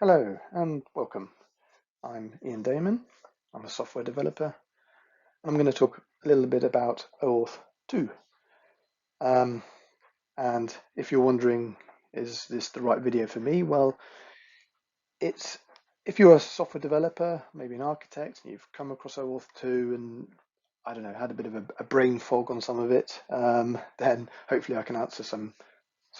Hello and welcome. I'm Ian Damon. I'm a software developer. And I'm going to talk a little bit about OAuth 2. And if you're wondering, is this the right video for me? Well, it's if you're a software developer, maybe an architect, and you've come across OAuth 2 and I don't know, had a bit of a brain fog on some of it, then hopefully I can answer some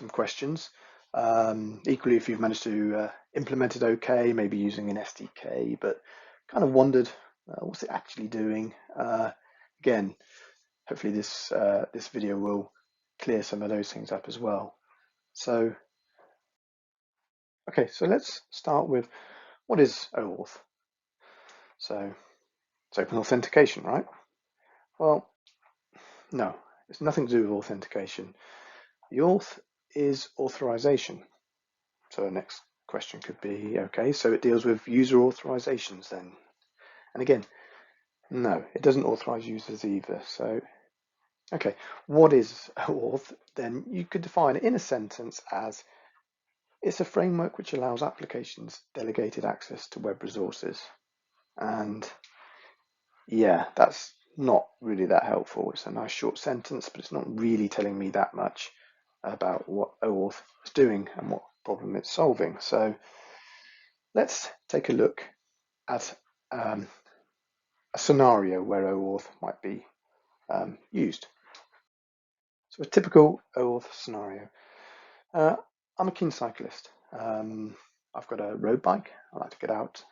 questions. Equally, if you've managed to implement it okay, maybe using an SDK, but kind of wondered what's it actually doing. Again, hopefully this video will clear some of those things up as well. So, okay, so let's start with what is OAuth? So it's open authentication, right? Well, no, it's nothing to do with authentication. The auth is authorization. So the next question could be, okay, so it deals with user authorizations then. And again, no, it doesn't authorize users either. So, okay, what is OAuth? Then you could define it in a sentence as it's a framework which allows applications delegated access to web resources. And yeah, that's not really that helpful. It's a nice short sentence, but it's not really telling me that much about what OAuth is doing and what problem it's solving. So let's take a look at a scenario where OAuth might be used. So a typical OAuth scenario. I'm a keen cyclist. I've got a road bike. I like to get out,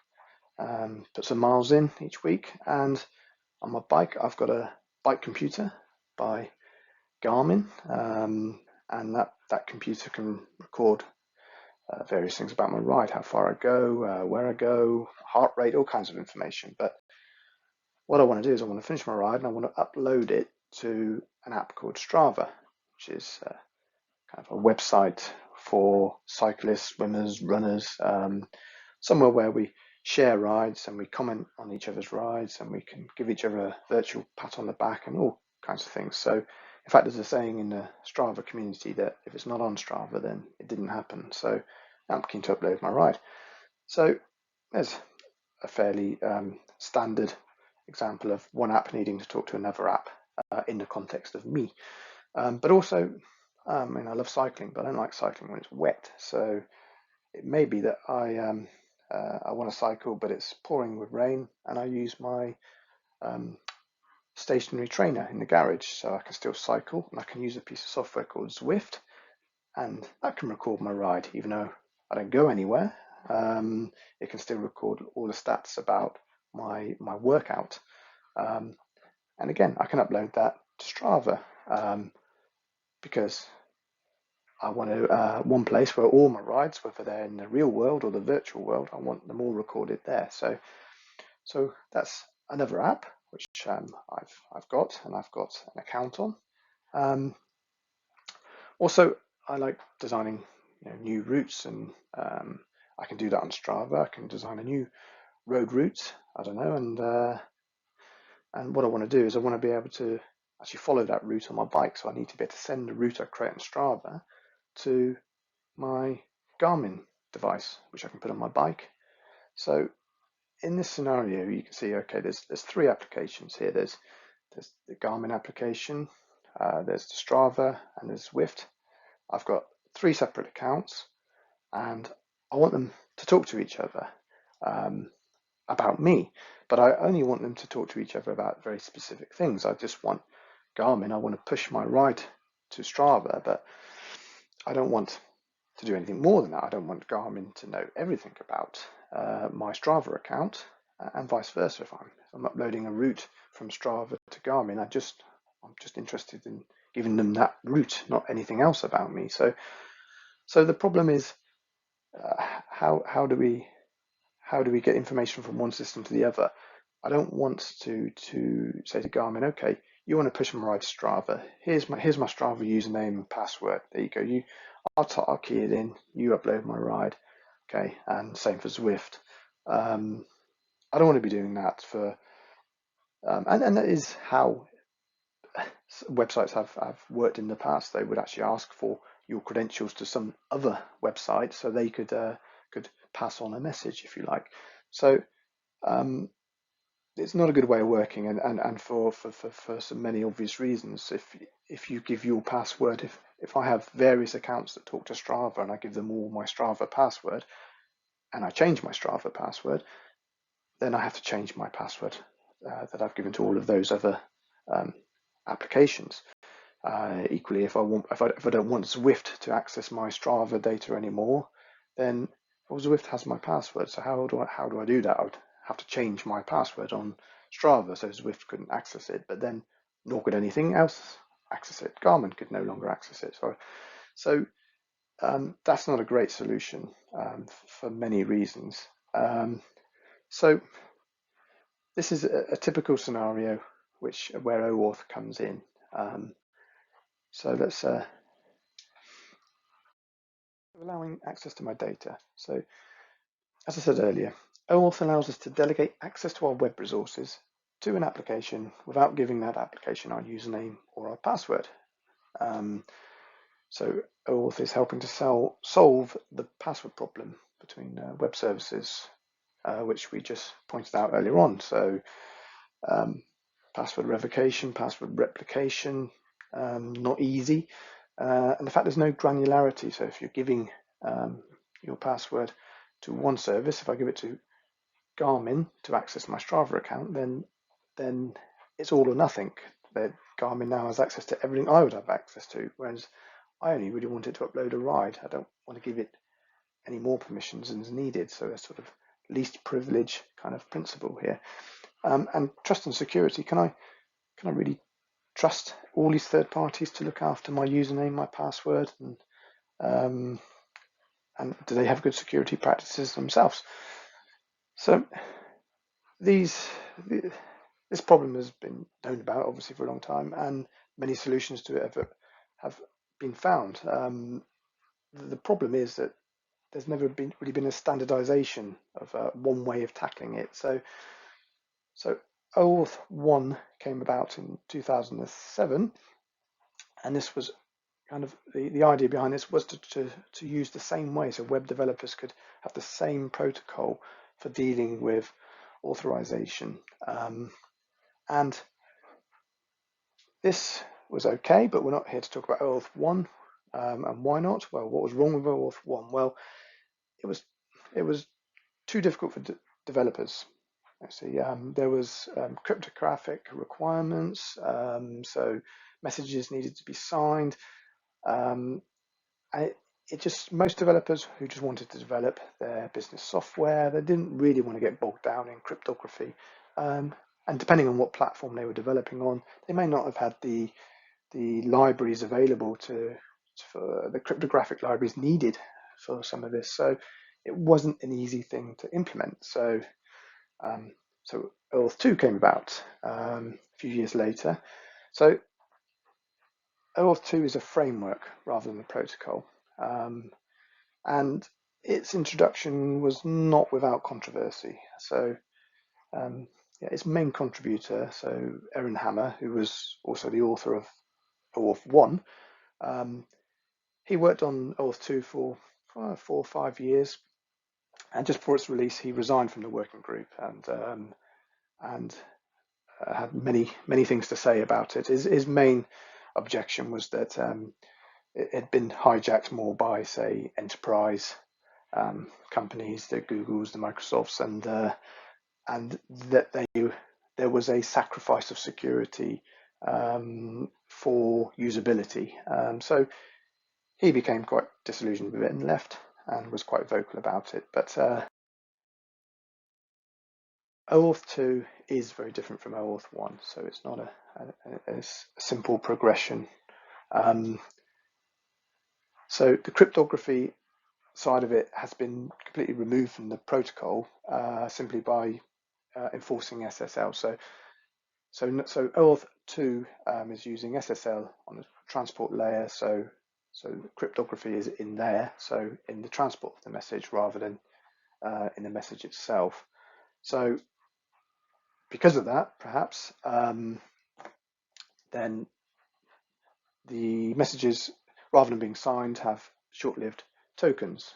put some miles in each week, and on my bike I've got a bike computer by Garmin, and that computer can record various things about my ride, how far I go, where I go, heart rate, all kinds of information. But what I want to do is I want to finish my ride and I want to upload it to an app called Strava, which is kind of a website for cyclists, swimmers, runners, somewhere where we share rides and we comment on each other's rides and we can give each other a virtual pat on the back and all kinds of things. So in fact, there's a saying in the Strava community that if it's not on Strava, then it didn't happen. So I'm keen to upload my ride. So there's a fairly standard example of one app needing to talk to another app in the context of me. But also, I love cycling, but I don't like cycling when it's wet. So it may be that I want to cycle, but it's pouring with rain, and I use my stationary trainer in the garage, so I can still cycle, and I can use a piece of software called Zwift, and that can record my ride, even though I don't go anywhere. It can still record all the stats about my workout. And again, I can upload that to Strava because I want to one place where all my rides, whether they're in the real world or the virtual world, I want them all recorded there. So that's another app which I've got and I've got an account on. Also, I like designing new routes, and I can do that on Strava. I can design a new road route. I don't know, and what I want to do is I want to be able to actually follow that route on my bike. So I need to be able to send the route I create on Strava to my Garmin device, which I can put on my bike. So in this scenario, you can see, okay, there's three applications here. There's the Garmin application, there's the Strava, and there's Zwift. I've got three separate accounts, and I want them to talk to each other about me, but I only want them to talk to each other about very specific things. I just want Garmin, I want to push my ride to Strava, but I don't want to do anything more than that. I don't want Garmin to know everything about my Strava account, and vice versa. If I'm uploading a route from Strava to Garmin, I'm just interested in giving them that route, not anything else about me. So the problem is how do we get information from one system to the other? I don't want to say to Garmin, okay, you want to push my ride to Strava. Here's my Strava username and password. There you go. I'll key it in. You upload my ride. Okay, and same for Zwift. I don't want to be doing that for, and that is how websites have worked in the past. They would actually ask for your credentials to some other website so they could could pass on a message, if you like. So it's not a good way of working, and for so many obvious reasons. If you give your password, if I have various accounts that talk to Strava and I give them all my Strava password, and I change my Strava password, then I have to change my password that I've given to all of those other applications. Equally, if I don't want Zwift to access my Strava data anymore, then Zwift has my password. So how do I do that? I would have to change my password on Strava so Zwift couldn't access it, but then nor could anything else access it. Garmin could no longer access it. So that's not a great solution for many reasons. So this is a typical scenario where OAuth comes in. So let's allowing access to my data. So as I said earlier, OAuth allows us to delegate access to our web resources to an application without giving that application our username or our password. So OAuth is helping to solve the password problem between web services, which we just pointed out earlier on. So password revocation, password replication, not easy. And the fact there's no granularity. So if you're giving your password to one service, if I give it to Garmin to access my Strava account, then it's all or nothing. That Garmin now has access to everything I would have access to, whereas I only really want it to upload a ride. I don't want to give it any more permissions than is needed. So a sort of least privilege kind of principle here. And trust and security. Can I really trust all these third parties to look after my username, my password, and do they have good security practices themselves? So this problem has been known about obviously for a long time, and many solutions to it have been found. The problem is that there's never really been a standardization of one way of tackling it. So OAuth 1 came about in 2007, and this was kind of the idea behind this was to use the same way, so web developers could have the same protocol for dealing with authorization. And this was okay, but we're not here to talk about OAuth 1. And why not? Well, what was wrong with OAuth 1? Well, it was too difficult for developers. Actually, there was cryptographic requirements, so messages needed to be signed. And it just, most developers who just wanted to develop their business software, they didn't really want to get bogged down in cryptography. And depending on what platform they were developing on, they may not have had the libraries available for the cryptographic libraries needed for some of this. So it wasn't an easy thing to implement. So OAuth 2 came about a few years later. So OAuth 2 is a framework rather than a protocol. And its introduction was not without controversy. So its main contributor, so Aaron Hammer, who was also the author of OAuth 1, he worked on OAuth 2 for 4 or 5 years, and just before its release, he resigned from the working group and had many things to say about it. His main objection was that it had been hijacked more by, say, enterprise companies, the Googles, the Microsofts, and that there was a sacrifice of security for usability. So he became quite disillusioned with it and left, and was quite vocal about it. But OAuth 2 is very different from OAuth 1, so it's not a simple progression. So the cryptography side of it has been completely removed from the protocol simply by enforcing SSL. So OAuth 2 is using SSL on the transport layer. So cryptography is in there, so in the transport of the message rather than in the message itself. So because of that, perhaps, then the messages, rather than being signed, have short-lived tokens.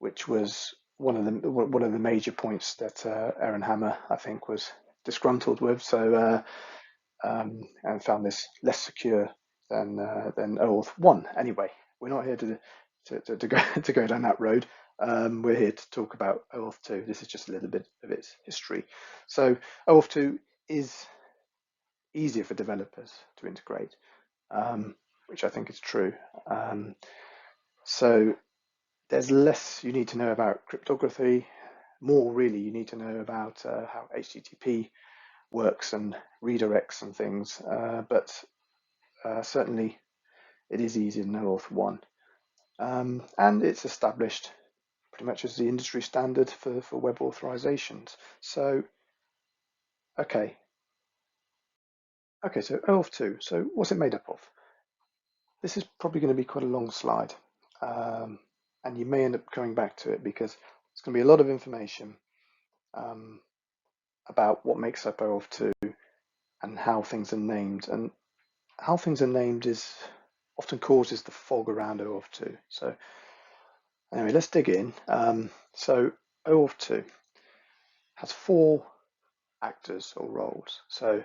which was one of the major points that Aaron Hammer, I think, was disgruntled with. So and found this less secure than OAuth1. Anyway, we're not here to go down that road. We're here to talk about OAuth2. This is just a little bit of its history. So OAuth2 is easier for developers to integrate, which I think is true. So there's less you need to know about cryptography. More really, you need to know about how HTTP works and redirects and things. But certainly, it is easier than OAuth1, and it's established pretty much as the industry standard for web authorizations. So, okay, so OAuth2. So, what's it made up of? This is probably going to be quite a long slide, and you may end up coming back to it because it's going to be a lot of information about what makes up OAuth2 and how things are named. And how things are named is often causes the fog around OAuth2. So anyway, let's dig in. So OAuth2 has 4 actors or roles. So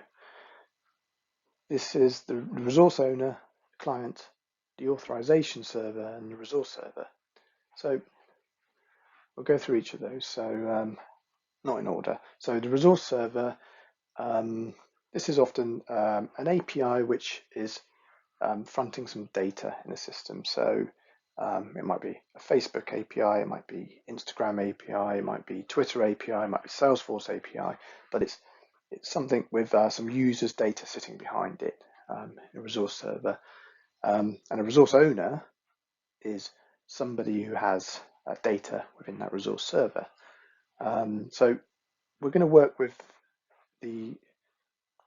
this is the resource owner, client, the authorization server, and the resource server. So we'll go through each of those. So not in order. So the resource server, this is often an API which is fronting some data in the system. So it might be a Facebook API, it might be Instagram API, it might be Twitter API, it might be Salesforce API, but it's something with some users' data sitting behind it, a resource server. And a resource owner is somebody who has data within that resource server. So we're going to work with the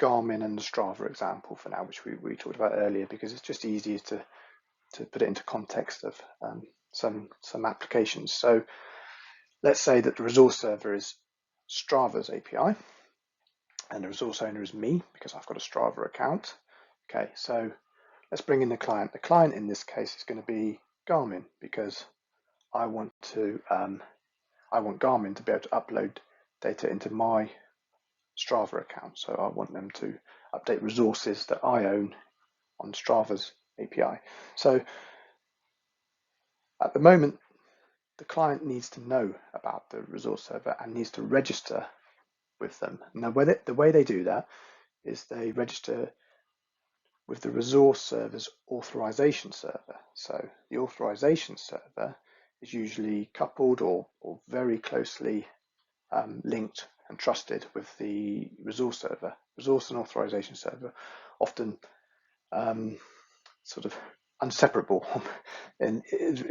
Garmin and the Strava example for now, which we talked about earlier, because it's just easier to put it into context of some applications. So let's say that the resource server is Strava's API, and the resource owner is me because I've got a Strava account. Okay, so let's bring in the client. The client in this case is going to be Garmin because I want Garmin to be able to upload data into my Strava account. So I want them to update resources that I own on Strava's API. So at the moment, the client needs to know about the resource server and needs to register with them. Now, the way they do that is they register with the resource server's authorization server. So the authorization server is usually coupled or very closely linked and trusted with the resource server. Resource and authorization server often sort of inseparable. And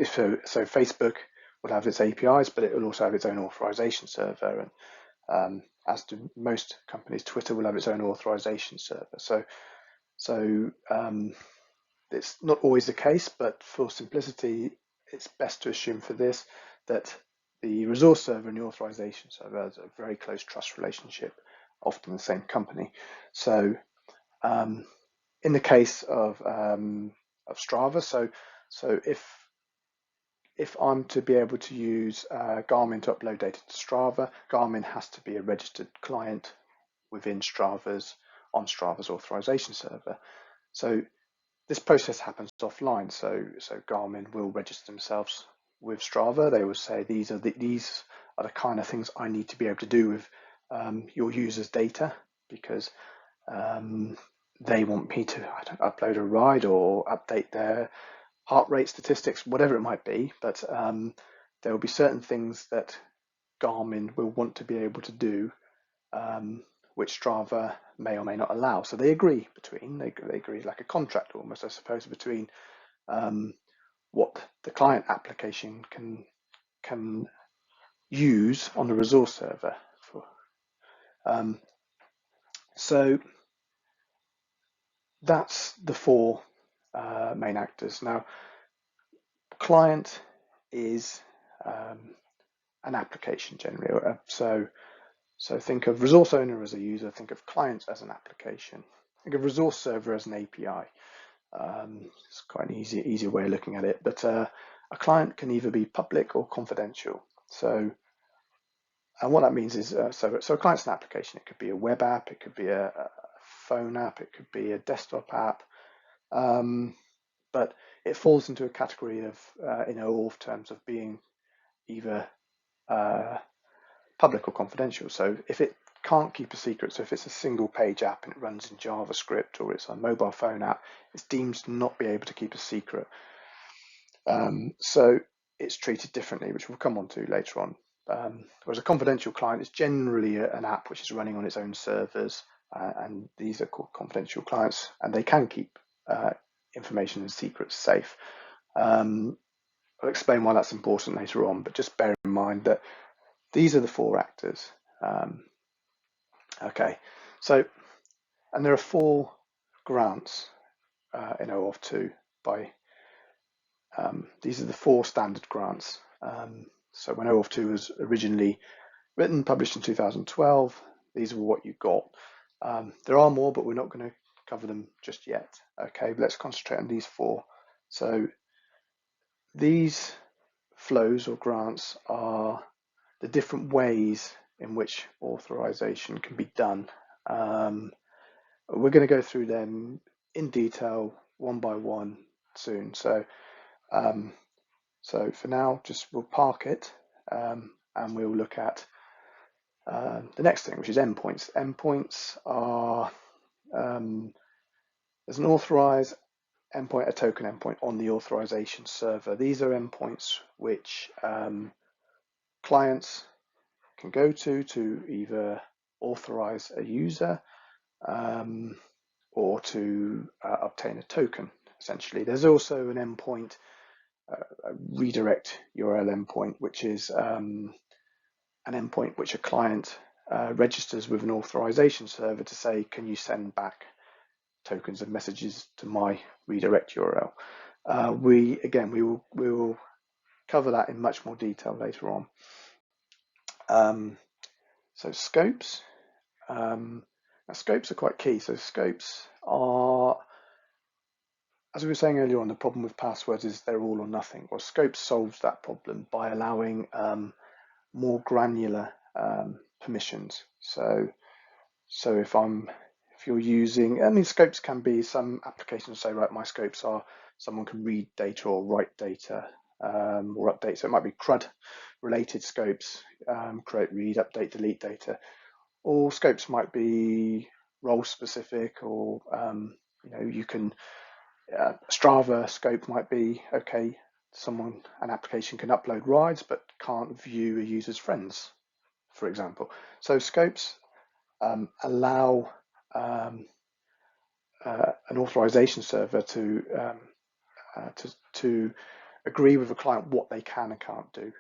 so Facebook will have its APIs, but it will also have its own authorization server. And as do most companies, Twitter will have its own authorization server. So it's not always the case, but for simplicity, it's best to assume for this that the resource server and the authorization server has a very close trust relationship, often the same company. So in the case of Strava, so if I'm to be able to use Garmin to upload data to Strava, Garmin has to be a registered client within Strava's authorization server. So this process happens offline. So Garmin will register themselves with Strava. They will say these are the kind of things I need to be able to do with your users' data because they want me to upload a ride or update their heart rate statistics, whatever it might be. But there will be certain things that Garmin will want to be able to do, which Strava may or may not allow. So they agree like a contract almost, I suppose, between what the client application can use on the resource server. So that's the 4 main actors. Now, client is an application generally. So think of resource owner as a user, think of client as an application, think of resource server as an API. It's quite an easier way of looking at it. But a client can either be public or confidential. So, and what that means is, so a client's an application. It could be a web app, it could be a phone app, it could be a desktop app, but it falls into a category of, in OAuth terms, of being either public or confidential. So if it can't keep a secret, so if it's a single page app and it runs in JavaScript, or it's a mobile phone app, it's deemed to not be able to keep a secret. So it's treated differently, which we'll come on to later on. Whereas a confidential client is generally an app which is running on its own servers, and these are called confidential clients, and they can keep information and secrets safe. I'll explain why that's important later on, but just bear in mind that these are the four actors. Okay, so, and there are 4 grants in OAuth2 by, these are the 4 standard grants. So when OAuth2 was originally written, published in 2012, these were what you got. There are more, but we're not going to cover them just yet. Okay, let's concentrate on these 4. So these flows or grants are the different ways in which authorization can be done. We're going to go through them in detail, one by one, soon. So, so for now, just we'll park it, and we'll look at the next thing, which is endpoints. Endpoints are there's an authorized endpoint, a token endpoint on the authorization server. These are endpoints which clients can go to either authorize a user or to obtain a token, essentially. There's also an endpoint, a redirect URL endpoint, which is an endpoint which a client registers with an authorization server to say, can you send back tokens and messages to my redirect URL? We will cover that in much more detail later on. So scopes. Now scopes are quite key. So scopes are, as we were saying earlier on, the problem with passwords is they're all or nothing. Well, scopes solves that problem by allowing more granular permissions. So if you're using, I mean, scopes can be, some applications say, right, my scopes are someone can read data or write data or update. So it might be CRUD related scopes, create, read, update, delete data. Or scopes might be role specific, or you can Strava scope might be, okay, an application can upload rides but can't view a user's friends, for example. So scopes allow an authorization server to agree with a client what they can and can't do.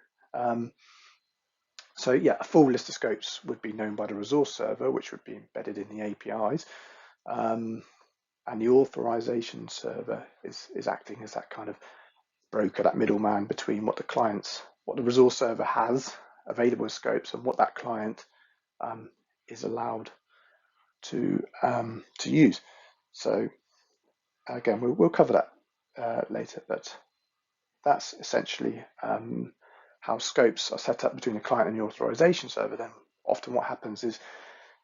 So yeah, a full list of scopes would be known by the resource server, which would be embedded in the APIs. And the authorization server is acting as that kind of broker, that middleman between what the resource server has available as scopes and what that client is allowed to use. So again, we'll cover that later, but that's essentially how scopes are set up between the client and the authorization server. Then often what happens is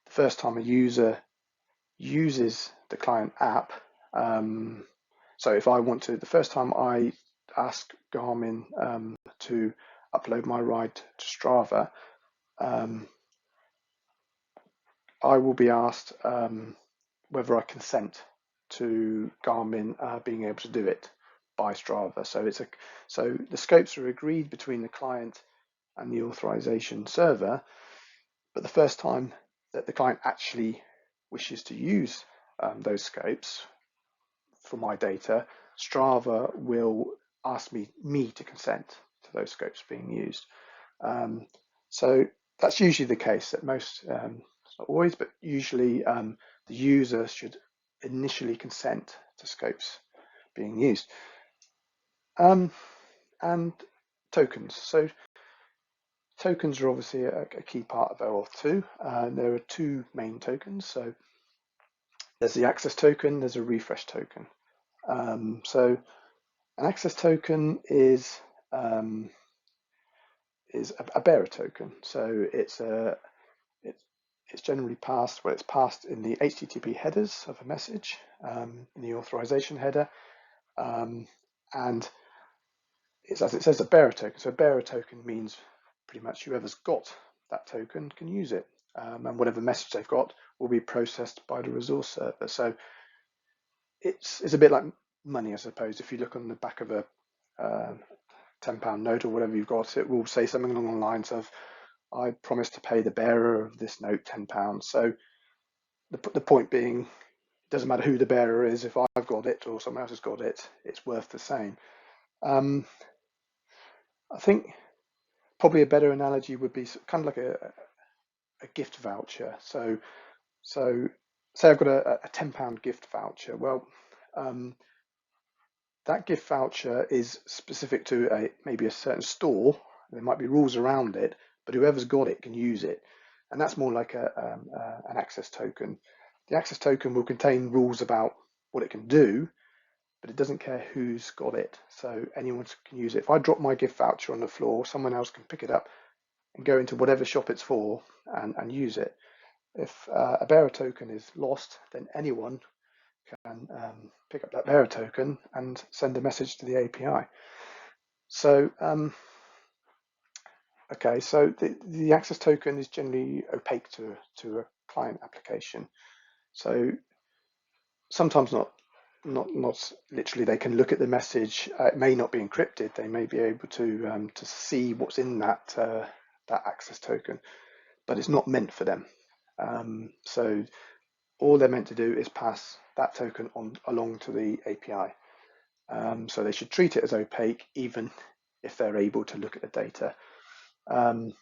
the first time a user uses the client app, so if I want to, the first time I ask Garmin to upload my ride to Strava, I will be asked whether I consent to Garmin being able to do it by Strava. So the scopes are agreed between the client and the authorization server, but the first time that the client actually wishes to use those scopes for my data, Strava will ask me to consent to those scopes being used. So that's usually the case at most, it's not always, but usually the user should initially consent to scopes being used. And tokens. So tokens are obviously a key part of OAuth2. There are 2 main tokens. So there's the access token, there's a refresh token. So an access token is is a bearer token. So it's generally passed, well, it's passed in the HTTP headers of a message, in the authorization header, and it's, as it says, a bearer token. So a bearer token means pretty much whoever's got that token can use it, and whatever message they've got will be processed by the resource server. So it's a bit like money, I suppose. If you look on the back of a £10 note or whatever you've got, it will say something along the lines of, I promise to pay the bearer of this note £10. So the point being, it doesn't matter who the bearer is. If I've got it or someone else has got it, it's worth the same. I think probably a better analogy would be kind of like a gift voucher. So say I've got a £10 gift voucher. Well, that gift voucher is specific to maybe a certain store. There might be rules around it, but whoever's got it can use it, and that's more like an access token. The access token will contain rules about what it can do, but it doesn't care who's got it, so anyone can use it. If I drop my gift voucher on the floor, someone else can pick it up and go into whatever shop it's for and use it. If a bearer token is lost, then anyone can pick up that bearer token and send a message to the API. So okay, so the access token is generally opaque to a client application. So sometimes not literally, they can look at the message. It may not be encrypted. They may be able to see what's in that access token, but it's not meant for them. So all they're meant to do is pass that token on along to the API. So they should treat it as opaque, even if they're able to look at the data. And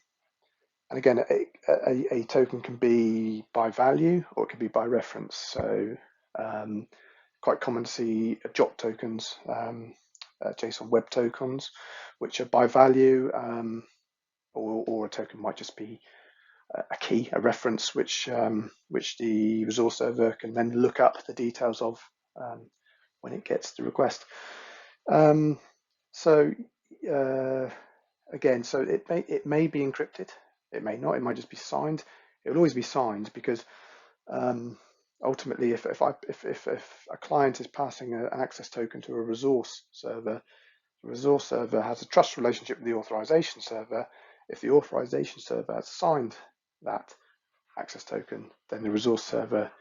again, a token can be by value or it can be by reference. So quite common to see JOT tokens, JSON web tokens, which are by value, or a token might just be a key, a reference, which the resource server can then look up the details of when it gets the request. So again, so it may be encrypted, it may not, it might just be signed. It will always be signed because ultimately, if a client is passing an access token to a resource server, the resource server has a trust relationship with the authorization server. If the authorization server has signed that access token, then the resource server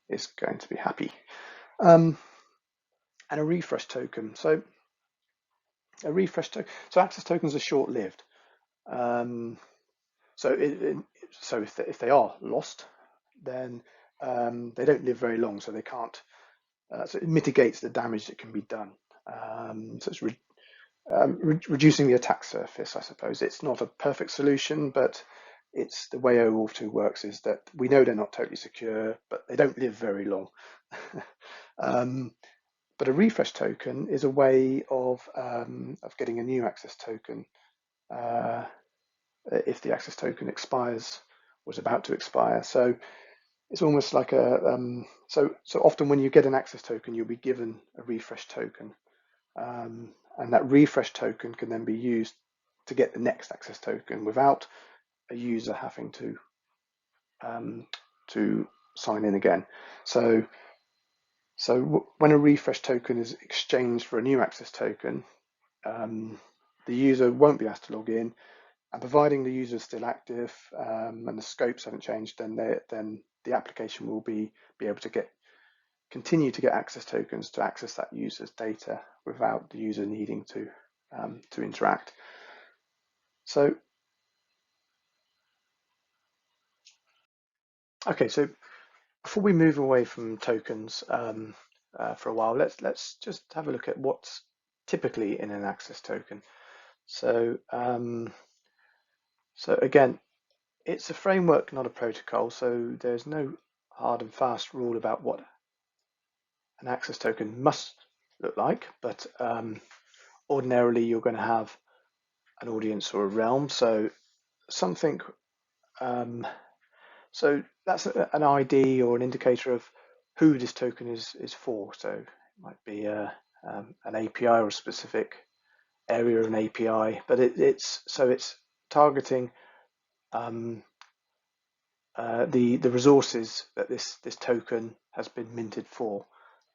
is going to be happy. And a refresh token. So access tokens are short-lived. So if they are lost, then they don't live very long, so they can't. So it mitigates the damage that can be done. So it's reducing the attack surface, I suppose. It's not a perfect solution, but it's the way OAuth2 works, is that we know they're not totally secure, but they don't live very long. But a refresh token is a way of getting a new access token if the access token expires, was about to expire. So it's almost like so often when you get an access token, you'll be given a refresh token, and that refresh token can then be used to get the next access token without a user having to sign in again. So when a refresh token is exchanged for a new access token, the user won't be asked to log in, and providing the user is still active and the scopes haven't changed, then the application will be able to continue to get access tokens to access that user's data without the user needing to interact. So okay, so before we move away from tokens for a while, let's just have a look at what's typically in an access token. So so again, it's a framework, not a protocol, so there's no hard and fast rule about what an access token must look like, but ordinarily you're going to have an audience or a realm, so something, so that's an ID or an indicator of who this token is for. So it might be an API or a specific area of an API, but it's targeting the resources that this token has been minted for.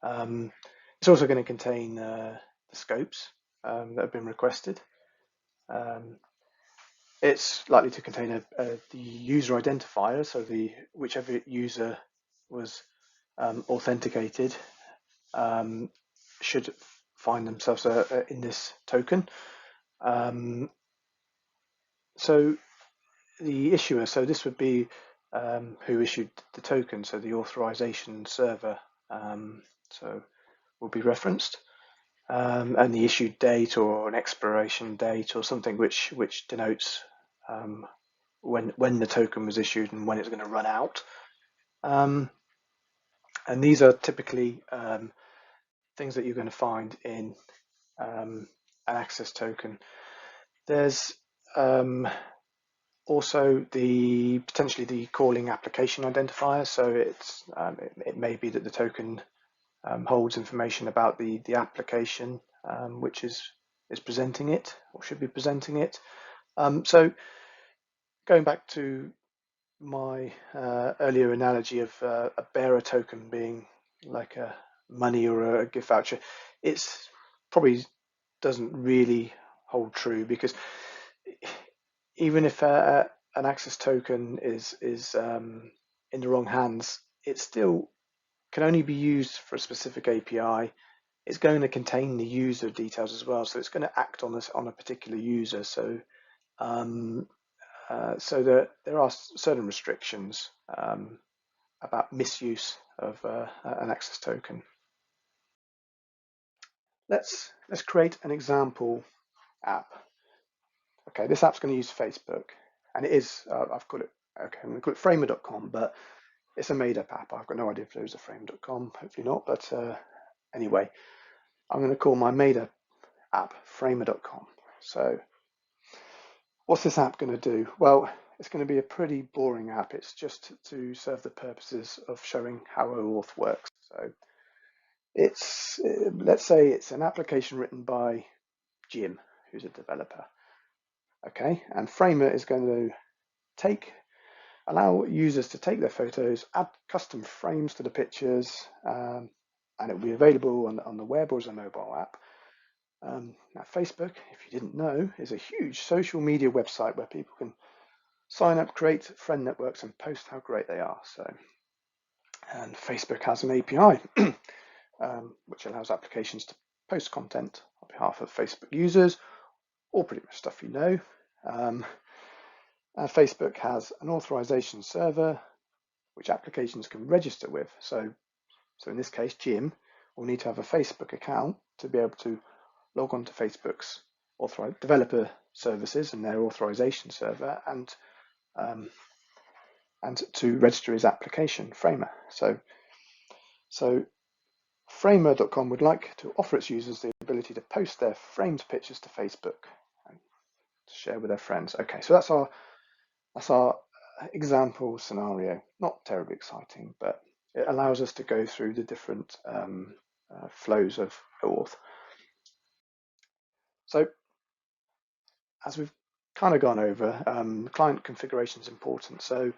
It's also going to contain the scopes that have been requested. It's likely to contain the user identifier, so whichever user was authenticated should find themselves in this token. So the issuer, so this would be who issued the token, so the authorization server, so will be referenced, and the issued date or an expiration date or something which denotes when the token was issued and when it's going to run out. And these are typically things that you're going to find in an access token. There's also potentially the calling application identifier. So it may be that the token holds information about the application which is presenting it or should be presenting it. So going back to my earlier analogy of a bearer token being like a money or a gift voucher, it's probably doesn't really hold true, because even if an access token is in the wrong hands, it still can only be used for a specific API. It's going to contain the user details as well, so it's going to act on a particular user. So so there are certain restrictions about misuse of an access token. Let's create an example app. Okay, this app's going to use Facebook, and it is I've got it. Okay, I'm going to call it framer.com, but it's a made-up app. I've got no idea if there is a framer.com. Hopefully not. But anyway, I'm going to call my made-up app framer.com. So what's this app going to do? Well, it's going to be a pretty boring app. It's just to serve the purposes of showing how OAuth works. So it's, let's say it's an application written by Jim, who's a developer. Okay, and Framer is going to allow users to take their photos, add custom frames to the pictures, and it will be available on the web or as a mobile app. Now, Facebook, if you didn't know, is a huge social media website where people can sign up, create friend networks, and post how great they are. So, and Facebook has an API which allows applications to post content on behalf of Facebook users, all pretty much stuff you know. Facebook has an authorization server which applications can register with. So in this case, Jim will need to have a Facebook account to be able to log on to Facebook's developer services and their authorization server, and to register his application, Framer. So Framer.com would like to offer its users the ability to post their framed pictures to Facebook and to share with their friends. Okay, so that's our example scenario. Not terribly exciting, but it allows us to go through the different flows of OAuth. So as we've kind of gone over, client configuration is important. So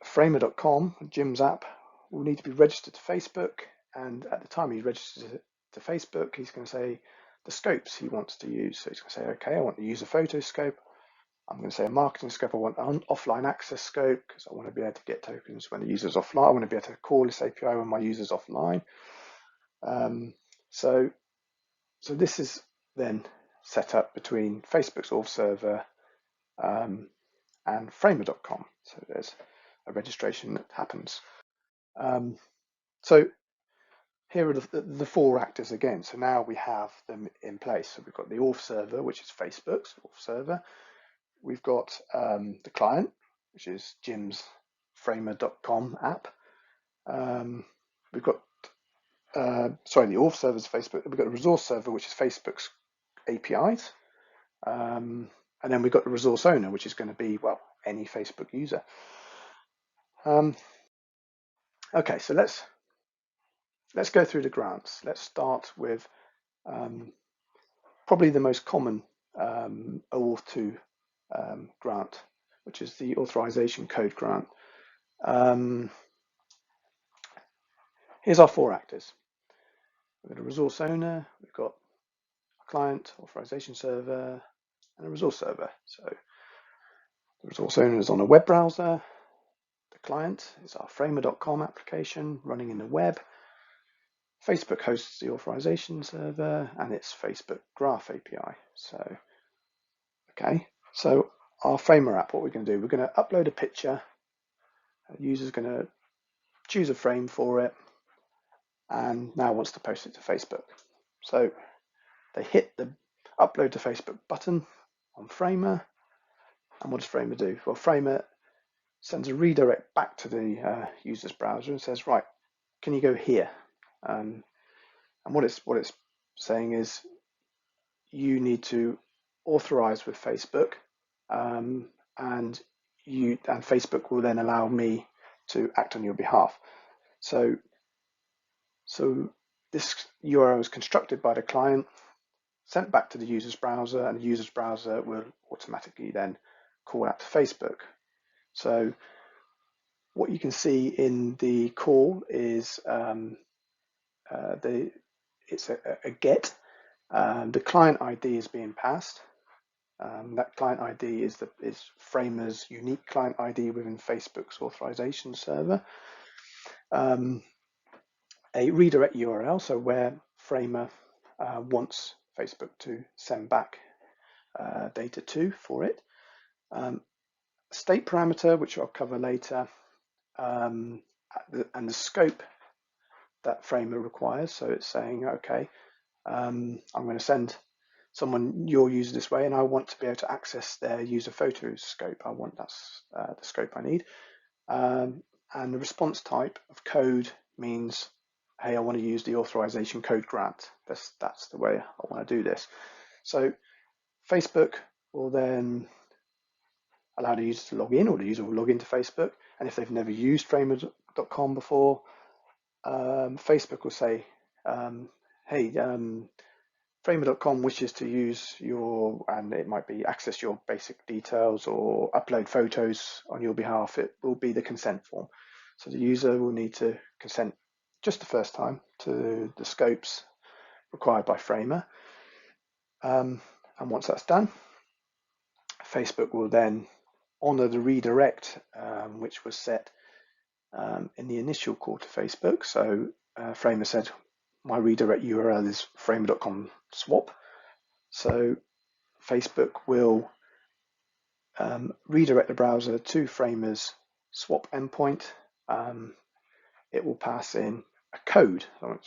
Framer.com, Jim's app, will need to be registered to Facebook, and at the time he registers it to Facebook, he's going to say the scopes he wants to use. So he's going to say, okay, I want to use a photo scope. I'm going to say a marketing scope. I want an offline access scope because I want to be able to get tokens when the user's offline. I want to be able to call this API when my user's offline. So this is then set up between Facebook's auth server and Framer.com. So there's a registration that happens. So here are the four actors again. So now we have them in place. So we've got the auth server, which is Facebook's auth server. We've got the client, which is Jim's Framer.com app. We've got the auth server is Facebook. We've got the resource server, which is Facebook's APIs. And then we've got the resource owner, which is going to be, well, any Facebook user. Okay, so let's go through the grants. Let's start with probably the most common OAuth2 grant, which is the authorization code grant. Here's our 4 actors. We've got a resource owner, we've got a client, authorization server, and a resource server. So the resource owner is on a web browser. The client is our framer.com application running in the web. Facebook hosts the authorization server, and it's Facebook Graph API. So, okay, so our Framer app, what we're going to do, we're going to upload a picture. The user's going to choose a frame for it, and now wants to post it to Facebook. So they hit the upload to Facebook button on Framer, and what does Framer do? Well, Framer sends a redirect back to the user's browser and says, right, can you go here? And what it's saying is you need to authorize with Facebook, and Facebook will then allow me to act on your behalf. So this URL is constructed by the client, sent back to the user's browser, and the user's browser will automatically then call out to Facebook. So what you can see in the call is it's a get. The client ID is being passed. That client ID is Framer's unique client ID within Facebook's authorization server. A redirect URL, so where Framer wants Facebook to send back data to for it. State parameter, which I'll cover later, and the scope that Framer requires. So it's saying, okay, I'm going to send someone your user this way, and I want to be able to access their user photos scope. I want that's the scope I need. And the response type of code means, hey, I want to use the authorization code grant. That's the way I want to do this. So Facebook will then allow the user to log in, or the user will log into Facebook. And if they've never used framer.com before, Facebook will say, hey, Framer.com wishes to use your, and it might be access your basic details or upload photos on your behalf. It will be the consent form. So the user will need to consent just the first time to the scopes required by Framer. And once that's done, Facebook will then honor the redirect, which was set in the initial call to Facebook. So Framer said, my redirect URL is framer.com swap. So Facebook will redirect the browser to Framer's swap endpoint. It will pass in a code. So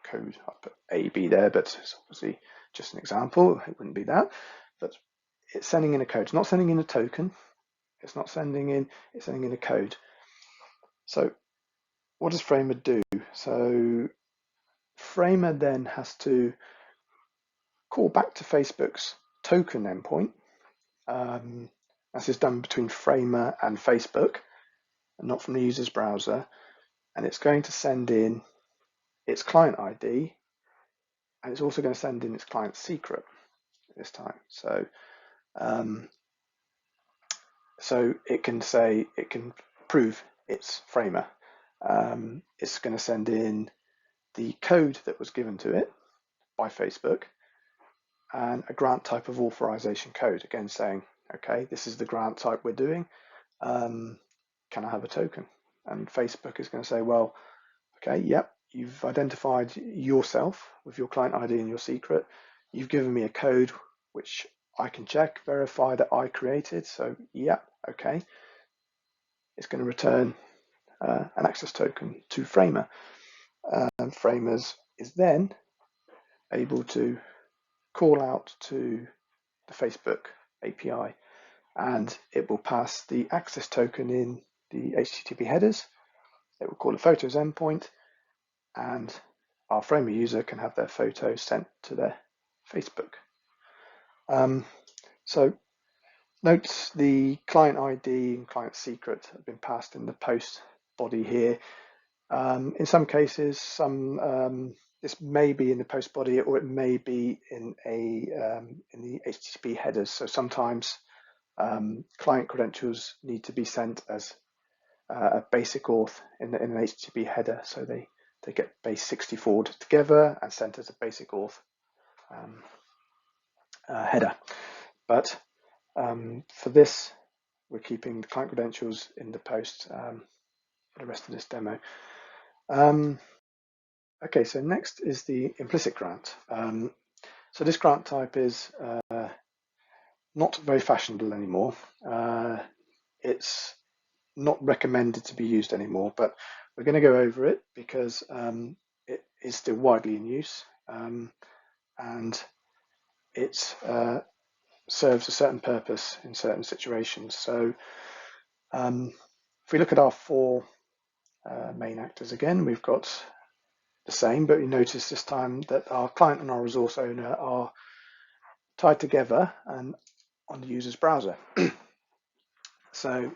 code, I put AB there, but it's obviously just an example. It wouldn't be that. But it's sending in a code. It's not sending in a token. It's sending in a code. So what does Framer do? So Framer then has to call back to Facebook's token endpoint. This is done between Framer and Facebook, and not from the user's browser. And it's going to send in its client ID, and it's also going to send in its client secret this time. So, so it can prove it's Framer. It's going to send in the code that was given to it by Facebook and a grant type of authorization code, again saying, okay, this is the grant type we're doing. Can I have a token? And Facebook is going to say, well, okay, yep, you've identified yourself with your client ID and your secret. You've given me a code which I can check, verify that I created. So, yep, okay. It's going to return an access token to Framer. And Framers is then able to call out to the Facebook API, and it will pass the access token in the HTTP headers. It will call a photos endpoint, and our Framer user can have their photos sent to their Facebook. So note the client ID and client secret have been passed in the post body here. In some cases, some this may be in the post body, or it may be in the HTTP headers. So sometimes client credentials need to be sent as a basic auth in an HTTP header, so they get base 64 together and sent as a basic auth header. But for this, we're keeping the client credentials in the post for the rest of this demo. Okay, so next is the implicit grant. So this grant type is not very fashionable anymore. It's not recommended to be used anymore, but we're going to go over it because it is still widely in use, and it serves a certain purpose in certain situations. So if we look at our four main actors again, we've got the same, but you notice this time that our client and our resource owner are tied together and on the user's browser. So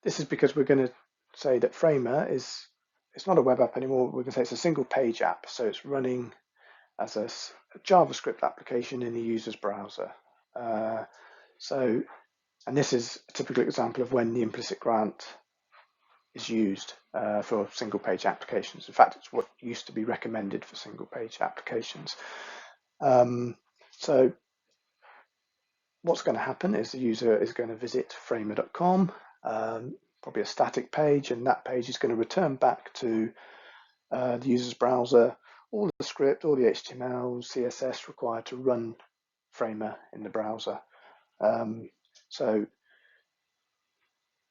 this is because we're going to say that Framer it's not a web app anymore. We're going to say it's a single page app, so it's running as a JavaScript application in the user's browser. And this is a typical example of when the implicit grant is used for single page applications. In fact, it's what used to be recommended for single page applications. So what's going to happen is the user is going to visit framer.com, probably a static page, and that page is going to return back to the user's browser all the script, all the HTML, CSS required to run Framer in the browser. So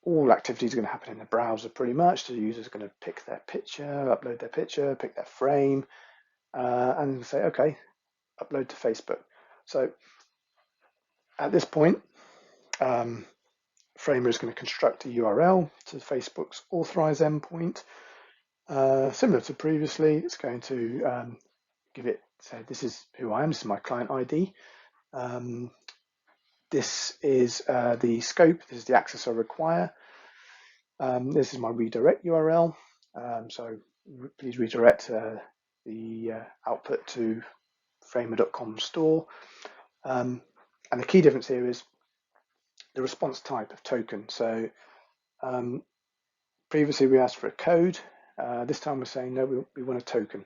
all activities are going to happen in the browser pretty much. The user is going to pick their picture, upload their picture, pick their frame, and say, okay, upload to Facebook. So at this point, Framer is going to construct a URL to Facebook's authorized endpoint. Similar to previously, it's going to give it, say, this is who I am, this is my client ID. This is the scope, this is the access I require. This is my redirect URL. So please redirect the output to framer.com store. And the key difference here is the response type of token. So previously we asked for a code. This time we're saying no, we want a token.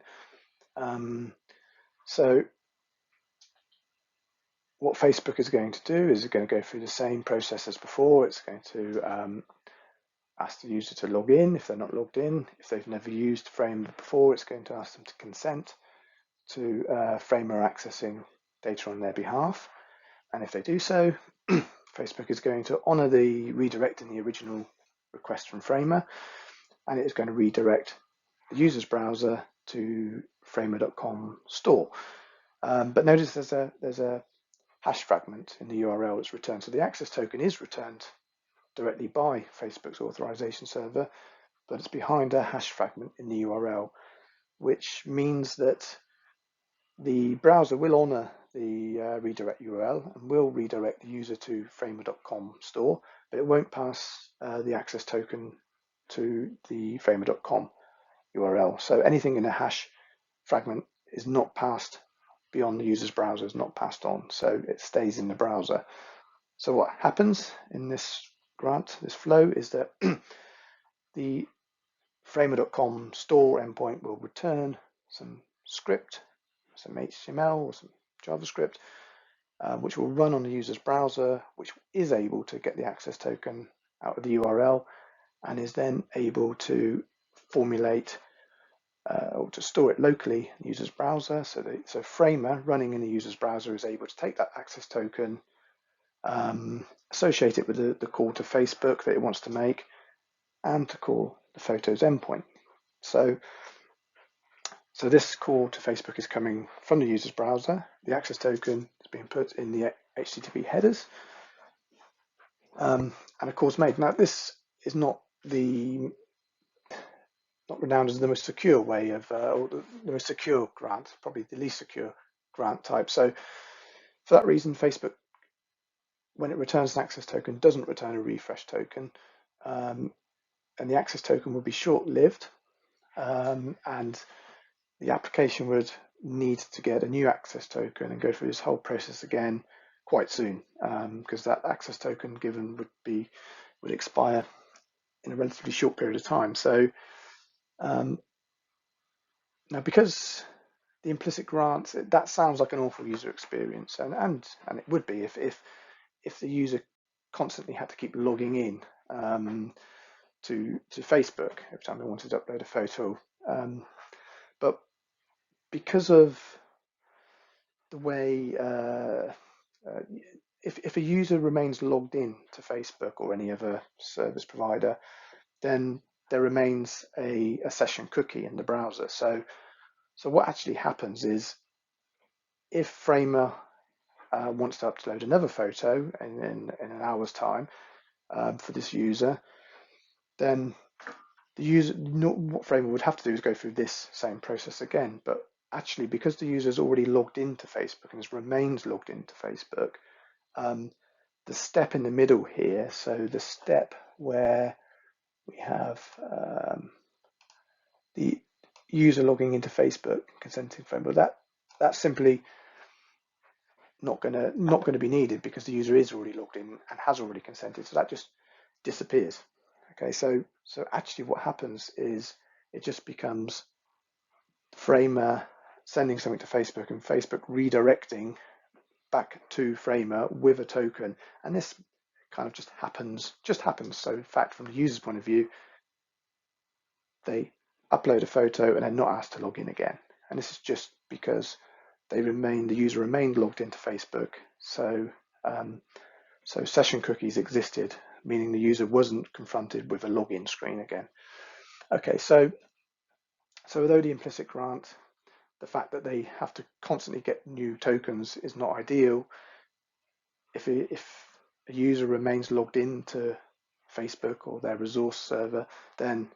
So what Facebook is going to do is going to go through the same process as before. It's going to ask the user to log in if they're not logged in. If they've never used Framer before, it's going to ask them to consent to Framer accessing data on their behalf. And if they do so, Facebook is going to honor the redirect in the original request from Framer, and it is going to redirect the user's browser to framer.com store. But notice there's a hash fragment in the URL that's returned. So the access token is returned directly by Facebook's authorization server, but it's behind a hash fragment in the URL, which means that the browser will honor the redirect URL and will redirect the user to framer.com store, but it won't pass the access token to the framer.com URL. So anything in a hash fragment is not passed beyond the user's browser, is not passed on, so it stays in the browser. So what happens in this grant, this flow, is that the framer.com store endpoint will return some script, some HTML or some JavaScript, which will run on the user's browser, which is able to get the access token out of the URL and is then able to formulate or to store it locally in the user's browser. So Framer running in the user's browser is able to take that access token, associate it with the call to Facebook that it wants to make, and to call the photos endpoint. So this call to Facebook is coming from the user's browser. The access token is being put in the HTTP headers, and a call's made. Now, this is not renowned as the most secure way of, or the most secure grant, probably the least secure grant type. So for that reason, Facebook, when it returns an access token, doesn't return a refresh token, and the access token will be short-lived, and the application would need to get a new access token and go through this whole process again quite soon, because that access token given would expire in a relatively short period of time. So now, because the implicit grants, that sounds like an awful user experience, and it would be if the user constantly had to keep logging in to Facebook every time they wanted to upload a photo. But because of the way, if a user remains logged in to Facebook or any other service provider, then there remains a session cookie in the browser. So what actually happens is, if Framer wants to upload another photo in an hour's time for this user, then the user, what Framer would have to do is go through this same process again. But actually, because the user is already logged into Facebook and has remains logged into Facebook, the step in the middle here, so the step where we have the user logging into Facebook, consenting Framer, that's simply not going to be needed, because the user is already logged in and has already consented. So that just disappears. Okay, so actually what happens is it just becomes Framer sending something to Facebook and Facebook redirecting back to Framer with a token, and this kind of just happens. So in fact, from the user's point of view, they upload a photo and they're not asked to log in again, and this is just because the user remained logged into Facebook. So so session cookies existed, meaning the user wasn't confronted with a login screen again. Okay, so although the implicit grant, the fact that they have to constantly get new tokens is not ideal, if a user remains logged into Facebook or their resource server, then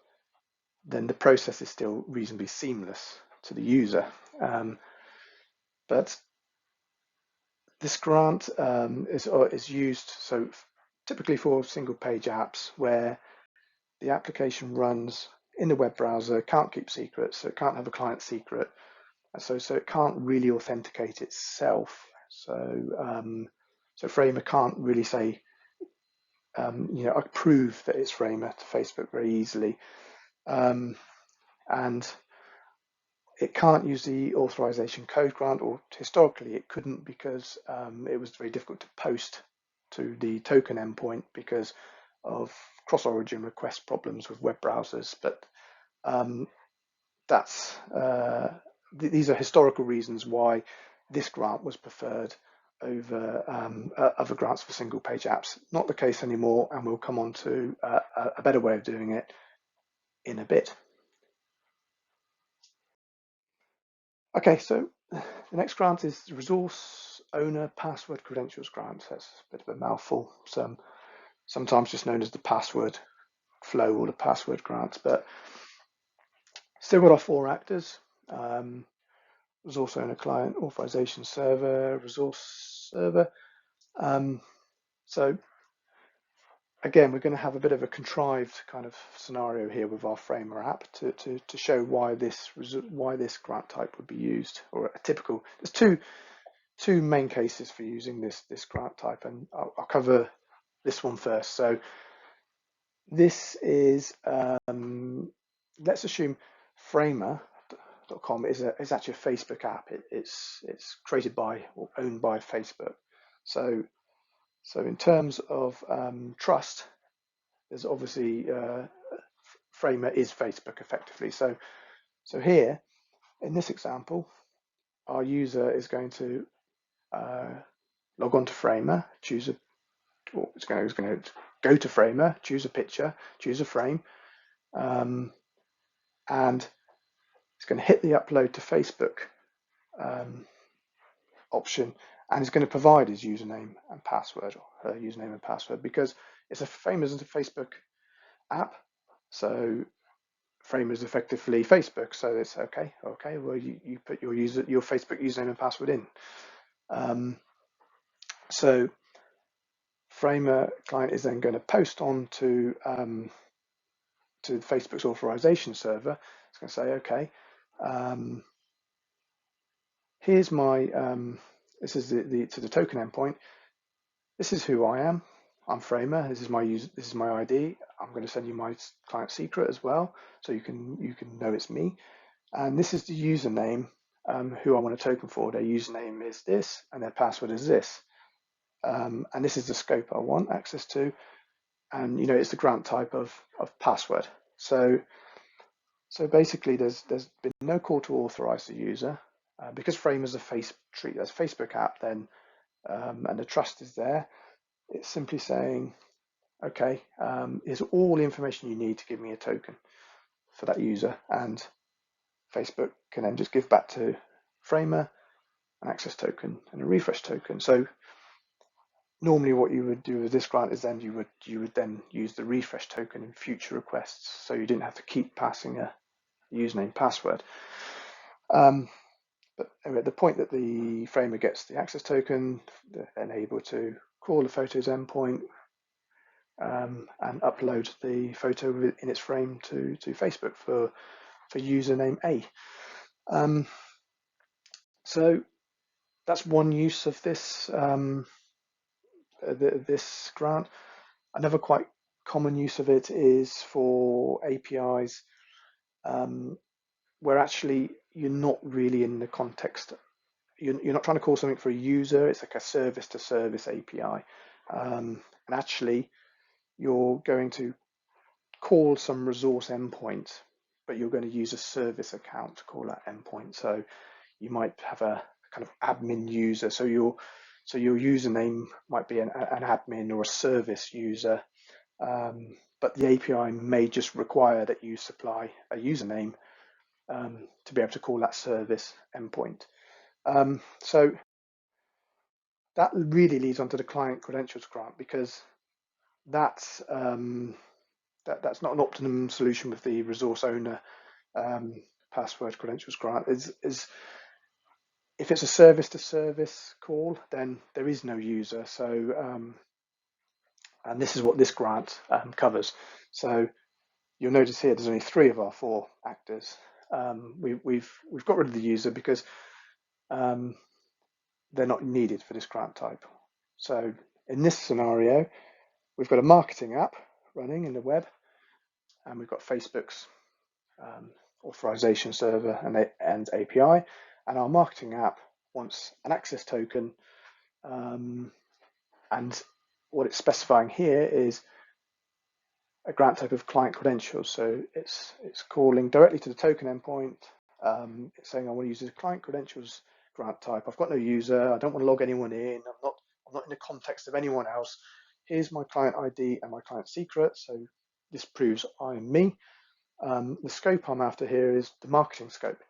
the process is still reasonably seamless to the user. But this grant is used typically for single page apps where the application runs in the web browser, can't keep secrets, so it can't have a client secret, so it can't really authenticate itself. So Framer can't really say, I prove that it's Framer to Facebook very easily, and it can't use the authorization code grant, or historically it couldn't, because it was very difficult to post to the token endpoint because of cross-origin request problems with web browsers. But these are historical reasons why this grant was preferred over other grants for single page apps. Not the case anymore, and we'll come on to a better way of doing it in a bit. Okay, so the next grant is the Resource Owner Password Credentials Grant. That's a bit of a mouthful, sometimes just known as the password flow or the password grant, but still got our four actors. Resource Owner Client, Authorization Server, Resource Server. So again, we're going to have a bit of a contrived kind of scenario here with our Framer app to show why this grant type would be used, or a typical. There's two main cases for using this grant type, and I'll cover this one first. So this is, let's assume Framer.com is actually a Facebook app. It's created by or owned by Facebook. So in terms of trust, there's obviously Framer is Facebook effectively. So here in this example, our user is going to log on to Framer, it's going to go to Framer, choose a picture, choose a frame, and it's going to hit the upload to Facebook option, and it's going to provide his username and password, or her username and password, because Framer is a Facebook app, so Framer is effectively Facebook. So it's okay. Well, you put your Facebook username and password in. So Framer client is then going to post on to Facebook's authorization server. It's going to say, okay, here's my, this is to the token endpoint. This is who I am. I'm Framer. This is my ID. I'm going to send you my client secret as well, so you can know it's me. And this is the username who I want a token for. Their username is this, and their password is this. And this is the scope I want access to. And it's the grant type of password. So basically, there's been no call to authorize the user because Frame is treated as a Facebook app. Then and the trust is there. It's simply saying, okay, here's all the information you need to give me a token for that user, and Facebook can then just give back to Framer an access token and a refresh token. So normally what you would do with this grant is then you would then use the refresh token in future requests, so you didn't have to keep passing a username password. But anyway, at the point that the Framer gets the access token, they're able to call the photos endpoint and upload the photo in its frame to Facebook for username A. So that's one use of this this grant. Another quite common use of it is for APIs where actually you're not really in the context. You're not trying to call something for a user. It's like a service-to-service API, and actually you're going to call some resource endpoint, but you're going to use a service account to call that endpoint. So you might have a kind of admin user. So your username might be an admin or a service user, but the API may just require that you supply a username to be able to call that service endpoint. So that really leads on to the client credentials grant, because that's that's not an optimum solution with the resource owner password credentials grant. Is if it's a service-to-service call, then there is no user. So and this is what this grant covers. So you'll notice here there's only 3 of our 4 actors. We've got rid of the user because they're not needed for this grant type. So in this scenario, we've got a marketing app running in the web, and we've got Facebook's authorization server and API, and our marketing app wants an access token, and what it's specifying here is a grant type of client credentials. So it's calling directly to the token endpoint. It's saying I want to use this client credentials grant type. I've got no user. I don't want to log anyone in. I'm not in the context of anyone else. Here's my client ID and my client secret. So this proves I am me. The scope I'm after here is the marketing scope.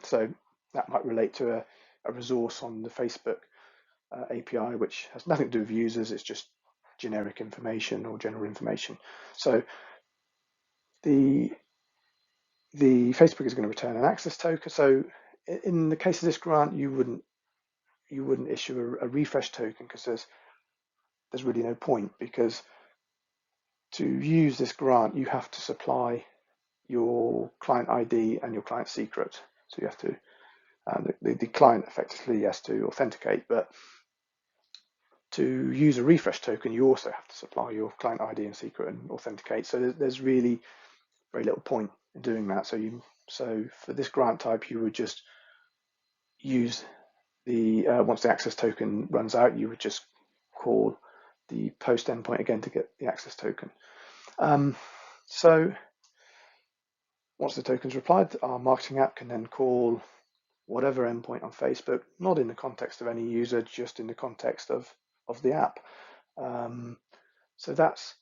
So that might relate to a resource on the Facebook API, which has nothing to do with users. It's just generic information or general information. So the Facebook is going to return an access token. So in the case of this grant, you wouldn't issue a refresh token, because there's really no point, because to use this grant you have to supply your client ID and your client secret. So you have to the client effectively has to authenticate, but to use a refresh token you also have to supply your client ID and secret and authenticate. So there's really very little point in doing that. So for this grant type you would just use the once the access token runs out, you would just call the post endpoint again to get the access token. So once the token's replied, our marketing app can then call whatever endpoint on Facebook, not in the context of any user, just in the context of the app. So that's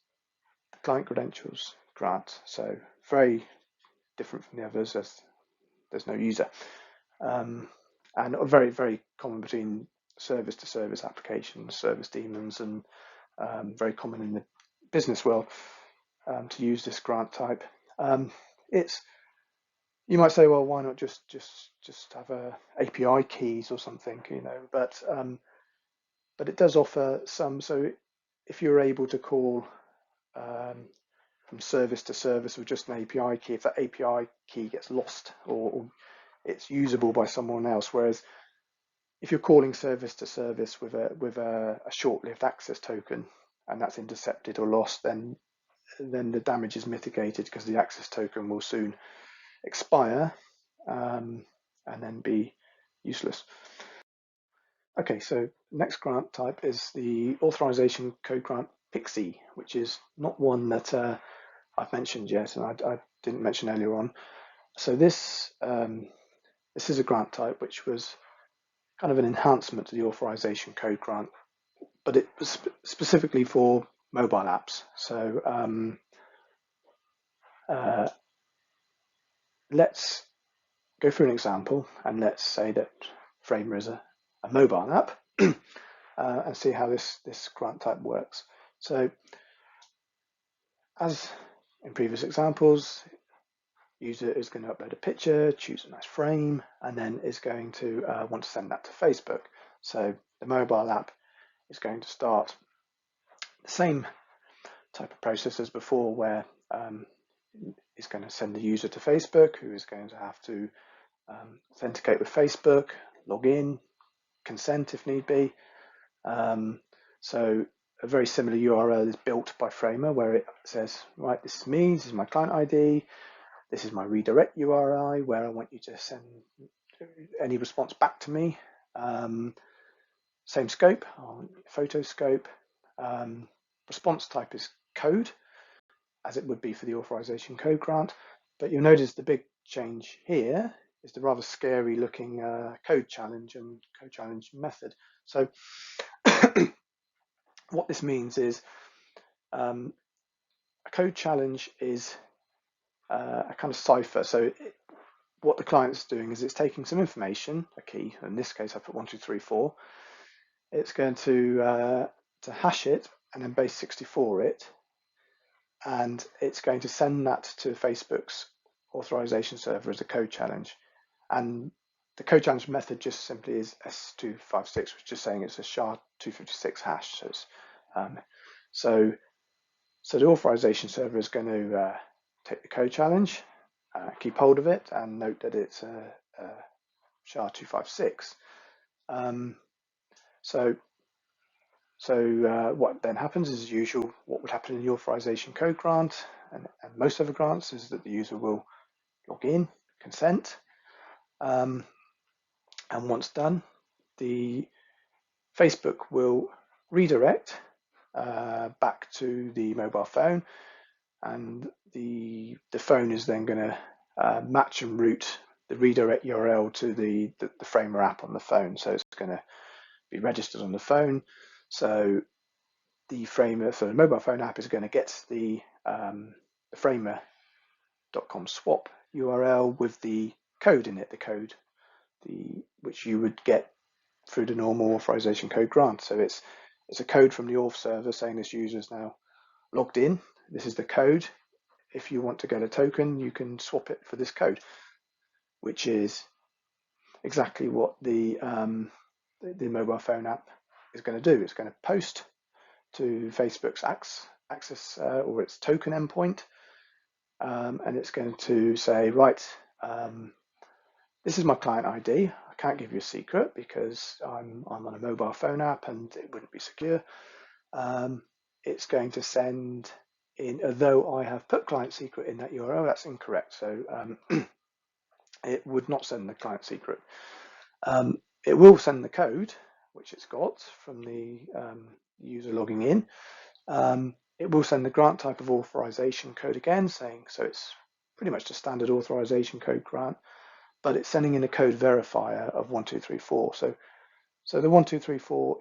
the client credentials grant. So very different from the others, as there's no user. And very, very common between service-to-service applications, service daemons, and very common in the business world to use this grant type. You might say, well, why not just have a API keys or something, But it does offer some. So if you're able to call from service to service with just an API key, if that API key gets lost or it's usable by someone else. Whereas if you're calling service to service with a short-lived access token, and that's intercepted or lost, then the damage is mitigated because the access token will soon expire and then be useless. Okay, so next grant type is the authorization code grant PKCE, which is not one that I've mentioned yet, and I didn't mention earlier on. So this is a grant type which was kind of an enhancement to the authorization code grant, but it was specifically for mobile apps. So let's go through an example, and let's say that Framer is a mobile app, and see how this grant type works. So as in previous examples, user is going to upload a picture, choose a nice frame, and then is going to want to send that to Facebook. So the mobile app is going to start the same type of process as before, where it's going to send the user to Facebook, who is going to have to authenticate with Facebook, log in, consent if need be. So a very similar URL is built by Framer, where it says, right, this is me, this is my client ID, this is my redirect URI, where I want you to send any response back to me. Same scope, photo scope. Response type is code, as it would be for the authorization code grant. But you'll notice the big change here is the rather scary looking code challenge and code challenge method. So what this means is a code challenge is a kind of cipher. So what the client's doing is it's taking some information, a key, in this case I put 1234, it's going to hash it and then base 64 it, and it's going to send that to Facebook's authorization server as a code challenge. And the code challenge method just simply is S256, which is just saying it's a SHA-256 hash. So it's, so the authorization server is going to take the code challenge, keep hold of it, and note that it's a SHA-256. So what then happens is, as usual, what would happen in the authorization code grant and most other grants is that the user will log in, consent, and once done, the Facebook will redirect back to the mobile phone, and the phone is then going to match and route the redirect URL to the Framer app on the phone. So it's going to be registered on the phone. So the Framer for the mobile phone app is going to get the framer.com swap URL with the code in it, which you would get through the normal authorization code grant. So it's a code from the auth server saying this user is now logged in. This is the code. If you want to get a token, you can swap it for this code, which is exactly what the mobile phone app is going to do. It's going to post to Facebook's access or its token endpoint, and it's going to say, right, this is my client ID. I can't give you a secret because I'm on a mobile phone app and it wouldn't be secure. It's going to send in, although I have put client secret in that URL, that's incorrect. So it would not send the client secret. It will send the code, which it's got from the user logging in. It will send the grant type of authorization code again, saying, so it's pretty much the standard authorization code grant, but it's sending in a code verifier of 1234. So the 1234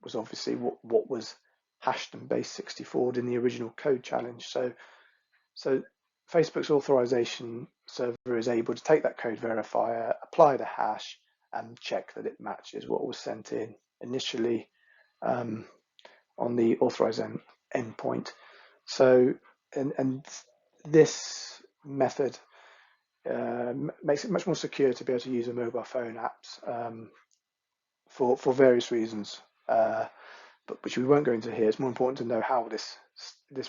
was obviously what was hashed and base 64 in the original code challenge. So Facebook's authorization server is able to take that code verifier, apply the hash, and check that it matches what was sent in initially on the authorized endpoint. So, and this method makes it much more secure to be able to use a mobile phone apps for various reasons, but which we won't go into here. It's more important to know how this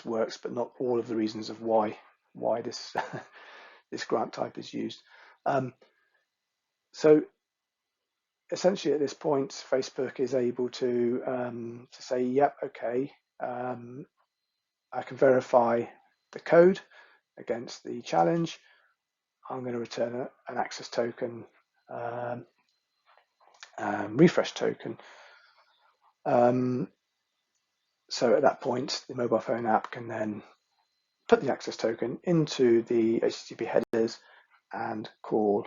works, but not all of the reasons of why this this grant type is used. So essentially at this point, Facebook is able to say, yep, okay, I can verify the code against the challenge. I'm going to return an access token, refresh token. So at that point, the mobile phone app can then put the access token into the HTTP headers and call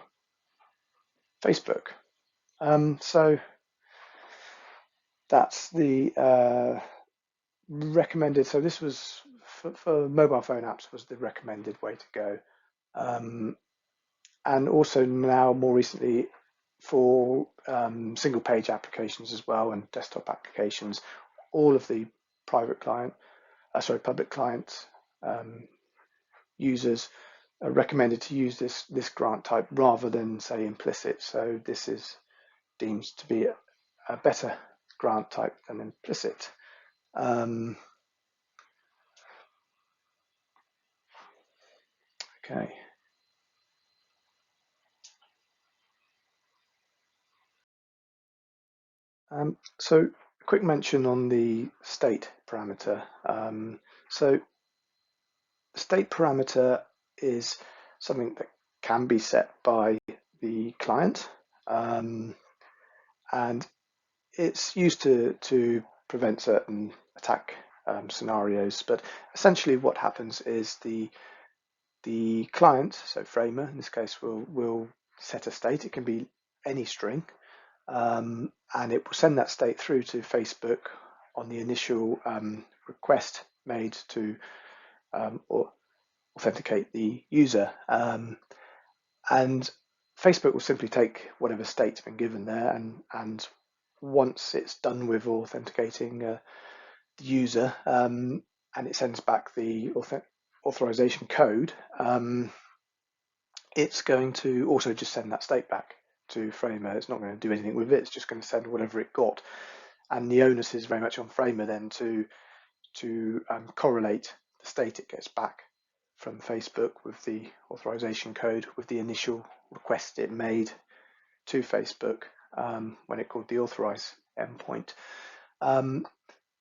Facebook. So that's the recommended. So this was for mobile phone apps was the recommended way to go. And also now more recently for single page applications as well and desktop applications, all of the public client users are recommended to use this grant type rather than say implicit. So this is deemed to be a better grant type than implicit. Okay. So a quick mention on the state parameter. So the state parameter is something that can be set by the client, and it's used to prevent certain attack scenarios. But essentially what happens is the client, so Framer in this case, will set a state. It can be any string, and it will send that state through to Facebook on the initial request made to authenticate the user. And Facebook will simply take whatever state's been given there, and once it's done with authenticating the user, and it sends back the authorization code, it's going to also just send that state back to Framer. It's not going to do anything with it. It's just going to send whatever it got. And the onus is very much on Framer then to correlate the state it gets back from Facebook with the authorization code with the initial request it made to Facebook when it called the authorize endpoint.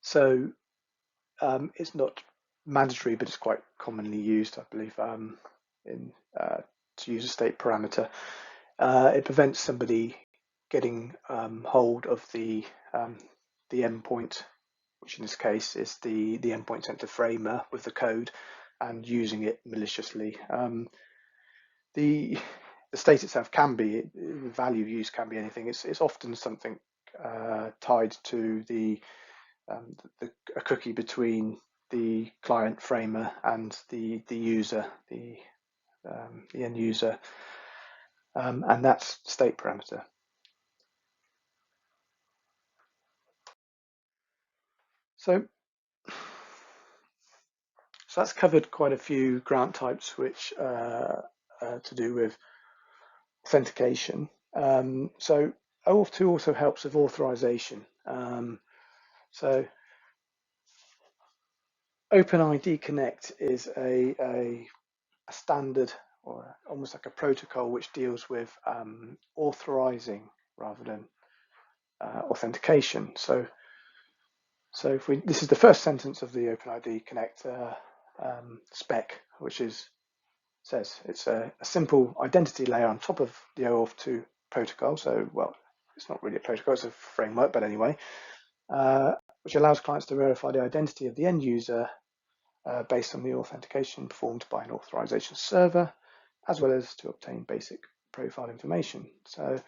So it's not mandatory, but it's quite commonly used, I believe, to use a state parameter. It prevents somebody getting hold of the endpoint, which in this case is the endpoint sent to Framer with the code, and using it maliciously. The state itself can be, the value used can be anything. It's often something tied to a cookie between the client Framer and the user, the end user, and that's state parameter. So that's covered quite a few grant types which to do with authentication. So OAuth2 also helps with authorization. So OpenID Connect is a standard or almost like a protocol which deals with authorizing rather than authentication. So if this is the first sentence of the OpenID Connect spec, which says it's a simple identity layer on top of the OAuth2 protocol. So, well, it's not really a protocol, it's a framework, but anyway, which allows clients to verify the identity of the end user based on the authentication performed by an authorization server, as well as to obtain basic profile information. So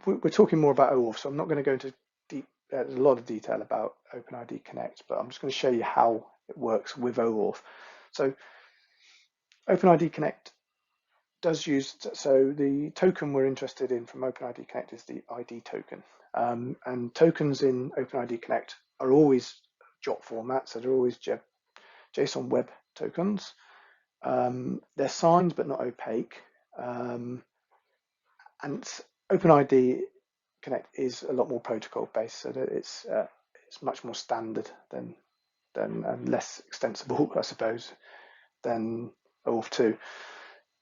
we're talking more about OAuth, so I'm not going to go into a lot of detail about OpenID Connect, but I'm just going to show you how it works with OAuth. So OpenID Connect does use, so the token we're interested in from OpenID Connect is the ID token. And tokens in OpenID Connect are always JOT format, so they're always JSON web tokens. They're signed but not opaque. And OpenID Connect is a lot more protocol based, so that it's much more standard than and less extensible, I suppose, than OAuth2.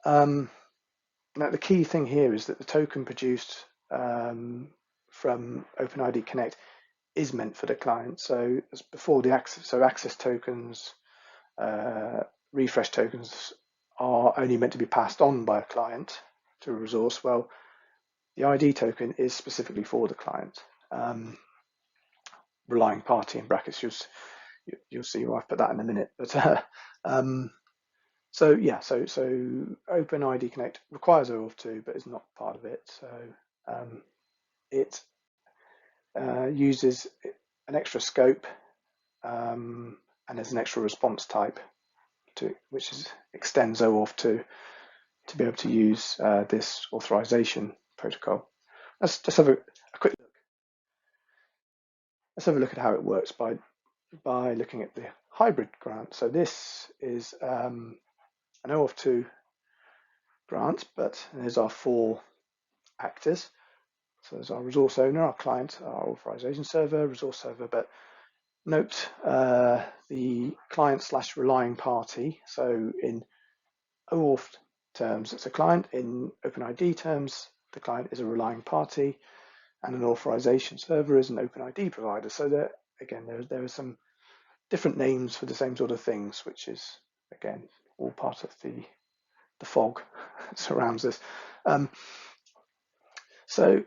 Now the key thing here is that the token produced from OpenID Connect is meant for the client. So as before, the access tokens, refresh tokens are only meant to be passed on by a client to a resource. Well, the ID token is specifically for the client. Relying party in brackets, you'll see why I've put that in a minute. But so yeah, so OpenID Connect requires OAuth2, but is not part of it. So it uses an extra scope, and there's an extra response type which extends OAuth2 to be able to use this authorization protocol. Let's just have a quick look. Let's have a look at how it works by looking at the hybrid grant. So this is an OAuth2 grant, but there's our 4 actors. So there's our resource owner, our client, our authorization server, resource server, but note the client/relying party. So in OAuth terms, it's a client. In OpenID terms, the client is a relying party, and an authorization server is an OpenID provider. So there, again, there are some different names for the same sort of things, which is, again, all part of the fog that surrounds this. So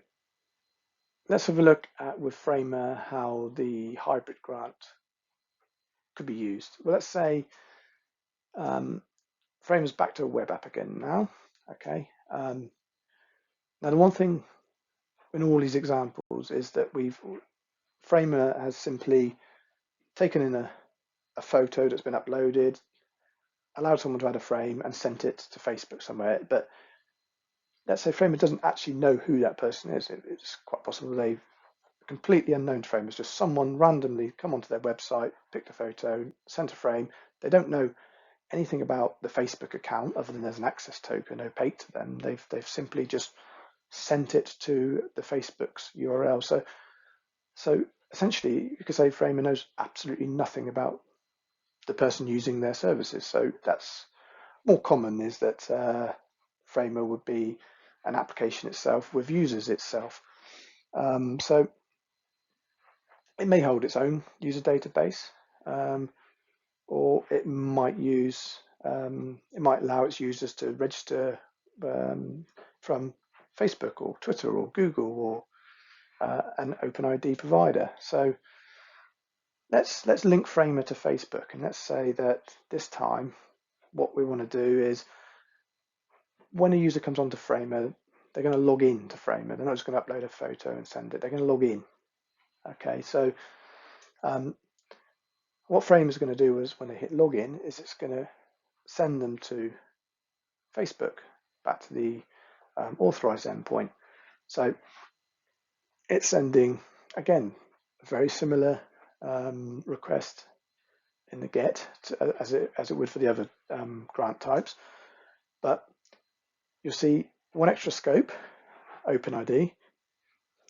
let's have a look at with Framer how the hybrid grant could be used. Well, let's say Framer's back to a web app again now. Okay. Now the one thing in all these examples is that Framer has simply taken in a photo that's been uploaded, allowed someone to add a frame and sent it to Facebook somewhere. But let's say Framer doesn't actually know who that person is. It's quite possible they've completely unknown to Framer. It's just someone randomly come onto their website, picked a photo, sent a frame. They don't know anything about the Facebook account other than there's an access token opaque to them. They've simply just sent it to the Facebook's URL. So essentially, you could say Framer knows absolutely nothing about the person using their services. So that's more common, is that Framer would be an application itself with users itself. So it may hold its own user database, or it might allow its users to register from Facebook or Twitter or Google or an OpenID provider. So let's link Framer to Facebook, and let's say that this time what we want to do is when a user comes onto Framer, they're going to log in to Framer. They're not just going to upload a photo and send it. They're going to log in. Okay, so what Framer is going to do is when they hit login is it's going to send them to Facebook, back to the authorized endpoint. So it's sending, again, a very similar request in the GET as it would for the other grant types. But you'll see one extra scope, OpenID,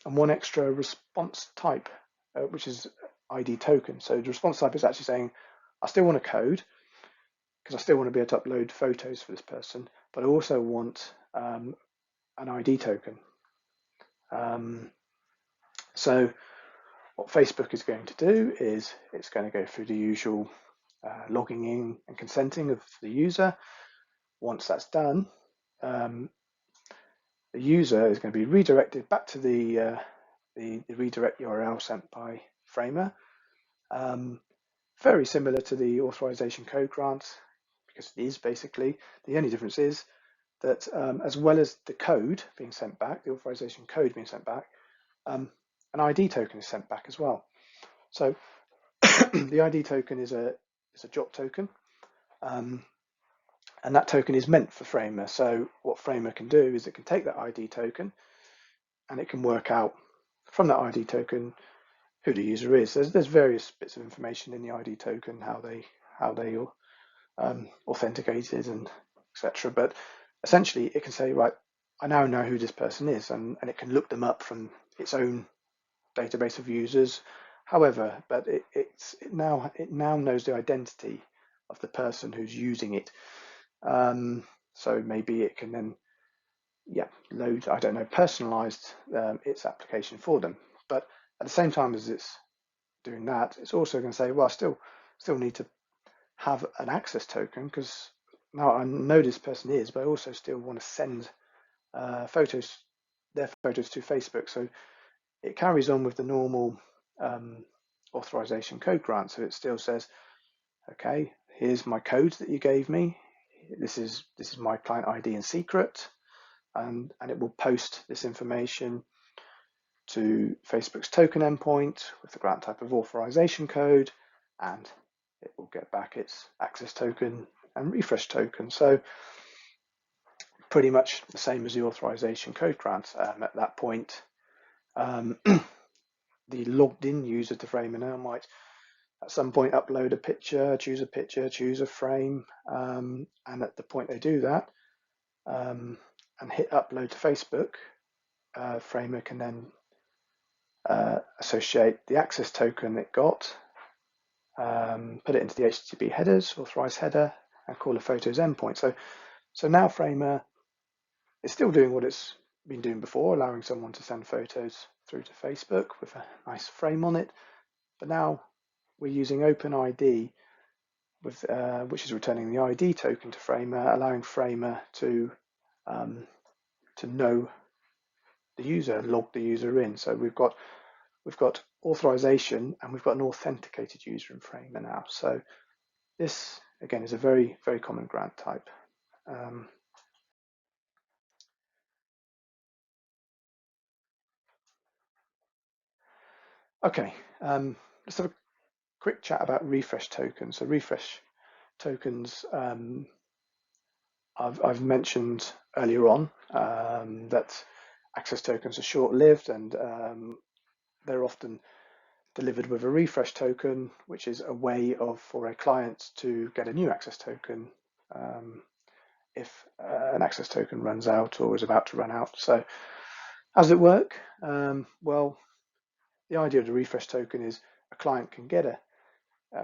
and one extra response type, which is ID token. So the response type is actually saying, I still want a code because I still want to be able to upload photos for this person, but I also want an ID token. So what Facebook is going to do is it's going to go through the usual logging in and consenting of the user. Once that's done, the user is going to be redirected back to the redirect URL sent by Framer. Very similar to the authorization code grant, because it is basically. The only difference is that as well as the code being sent back, the authorization code being sent back, an ID token is sent back as well. So the ID token is a drop token, and that token is meant for Framer. So what Framer can do is it can take that ID token and it can work out from that ID token who the user is. There's various bits of information in the ID token, how they authenticated and etc. But essentially it can say, right, I now know who this person is, and it can look them up from its own database of users. However, but it now knows the identity of the person who's using it. So maybe it can then load, I don't know, personalized its application for them. But at the same time as it's doing that, it's also going to say, well, I still need to have an access token, because now I know this person is, but I also still want to send their photos to Facebook. So it carries on with the normal authorization code grant. So it still says, okay, here's my code that you gave me. This is my client ID and secret, and it will post this information to Facebook's token endpoint with the grant type of authorization code, and it will get back its access token and refresh token. So pretty much the same as the authorization code grant. At that point, the logged in user to Framer now might at some point upload a picture, choose a frame, and at the point they do that and hit upload to Facebook, Framer can then associate the access token it got, put it into the HTTP headers, authorized header, and call a photos endpoint. So now Framer is still doing what it's been doing before, allowing someone to send photos through to Facebook with a nice frame on it. But now we're using OpenID, with which is returning the ID token to Framer, allowing Framer to know the user, log the user in. So we've got authorization, and we've got an authenticated user in Framer now. So this again is a very, very common grant type. Okay, let's have a quick chat about refresh tokens. So refresh tokens, I've mentioned earlier on that access tokens are short-lived, and they're often delivered with a refresh token, which is a way for a client to get a new access token if an access token runs out or is about to run out. So how does it work? Well, the idea of the refresh token is a client can get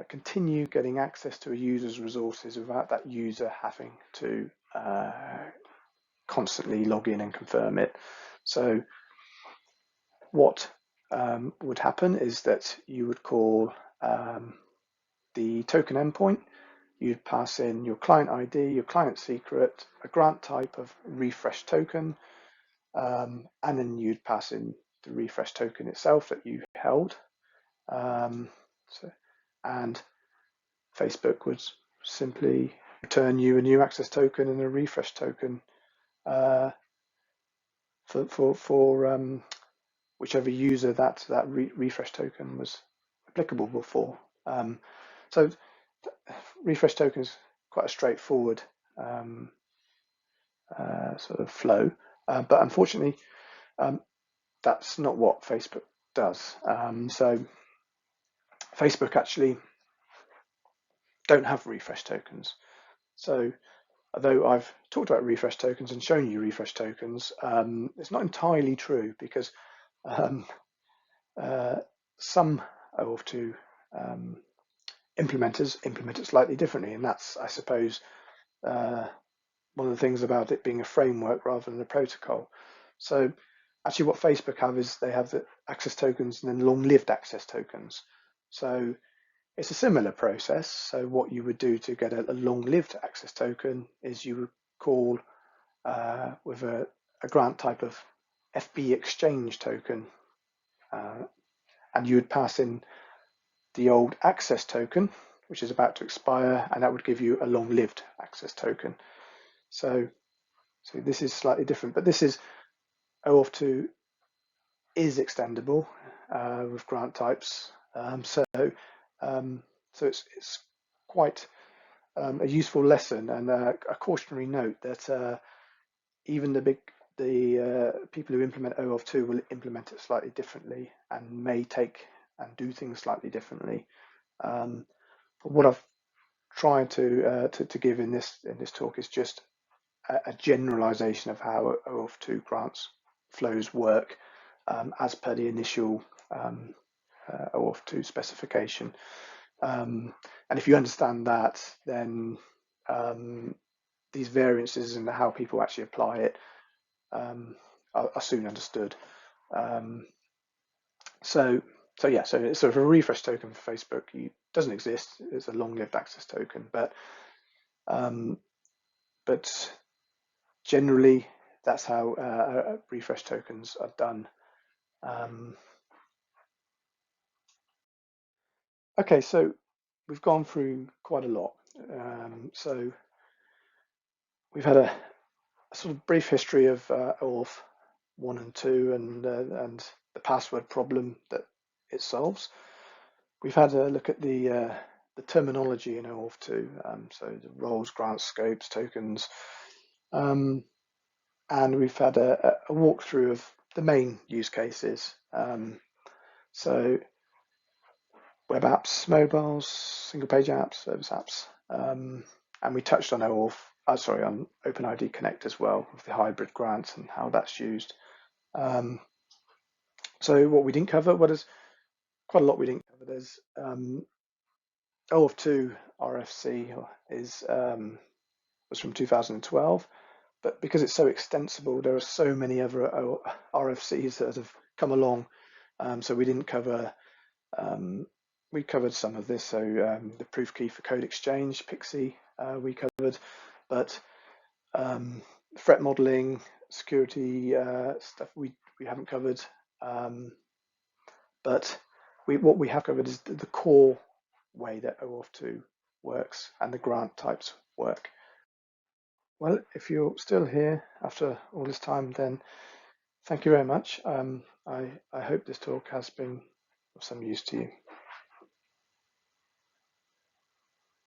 continue getting access to a user's resources without that user having to constantly log in and confirm it. So what would happen is that you would call the token endpoint, you'd pass in your client ID, your client secret, a grant type of refresh token, and then you'd pass in the refresh token itself that you held. And Facebook would simply return you a new access token and a refresh token for whichever user that refresh token was applicable for. So refresh token is quite a straightforward sort of flow, but unfortunately that's not what Facebook does. So Facebook actually don't have refresh tokens. So although I've talked about refresh tokens and shown you refresh tokens, it's not entirely true, because some OAuth2 implementers implement it slightly differently, and that's, I suppose, one of the things about it being a framework rather than a protocol. So actually what Facebook have is they have the access tokens and then long-lived access tokens. So it's a similar process. So what you would do to get a long-lived access token is you would call with a grant type of FB exchange token, and you would pass in the old access token, which is about to expire, and that would give you a long-lived access token. So this is slightly different, but this is OAuth2 is extendable with grant types. So it's quite a useful lesson, and a cautionary note that even the people who implement OAuth2 will implement it slightly differently and may take and do things slightly differently. But what I've tried to give in this talk is just a generalization of how OAuth2 grants flows work as per the initial OAuth2 specification. And if you understand that, then these variances and how people actually apply it are soon understood. So yeah, so it's sort of a refresh token for Facebook. It doesn't exist. It's a long-lived access token, but generally that's how refresh tokens are done. Okay, so we've gone through quite a lot. So we've had a sort of brief history of OAuth 1 and 2 and the password problem that it solves. We've had a look at the terminology in OAuth2, so the roles, grants, scopes, tokens, and we've had a walkthrough of the main use cases. So web apps, mobiles, single page apps, service apps, and we touched on on OpenID Connect as well, with the hybrid grants and how that's used. So what we didn't cover, there's quite a lot we didn't cover. There's OAuth2 RFC was from 2012, but because it's so extensible, there are so many other RFCs that have come along. So we didn't cover. We covered some of this. So the proof key for code exchange, PKCE, we covered, but threat modeling, security stuff we haven't covered. But what we have covered is the core way that OAuth2 works and the grant types work. Well, if you're still here after all this time, then thank you very much. I hope this talk has been of some use to you.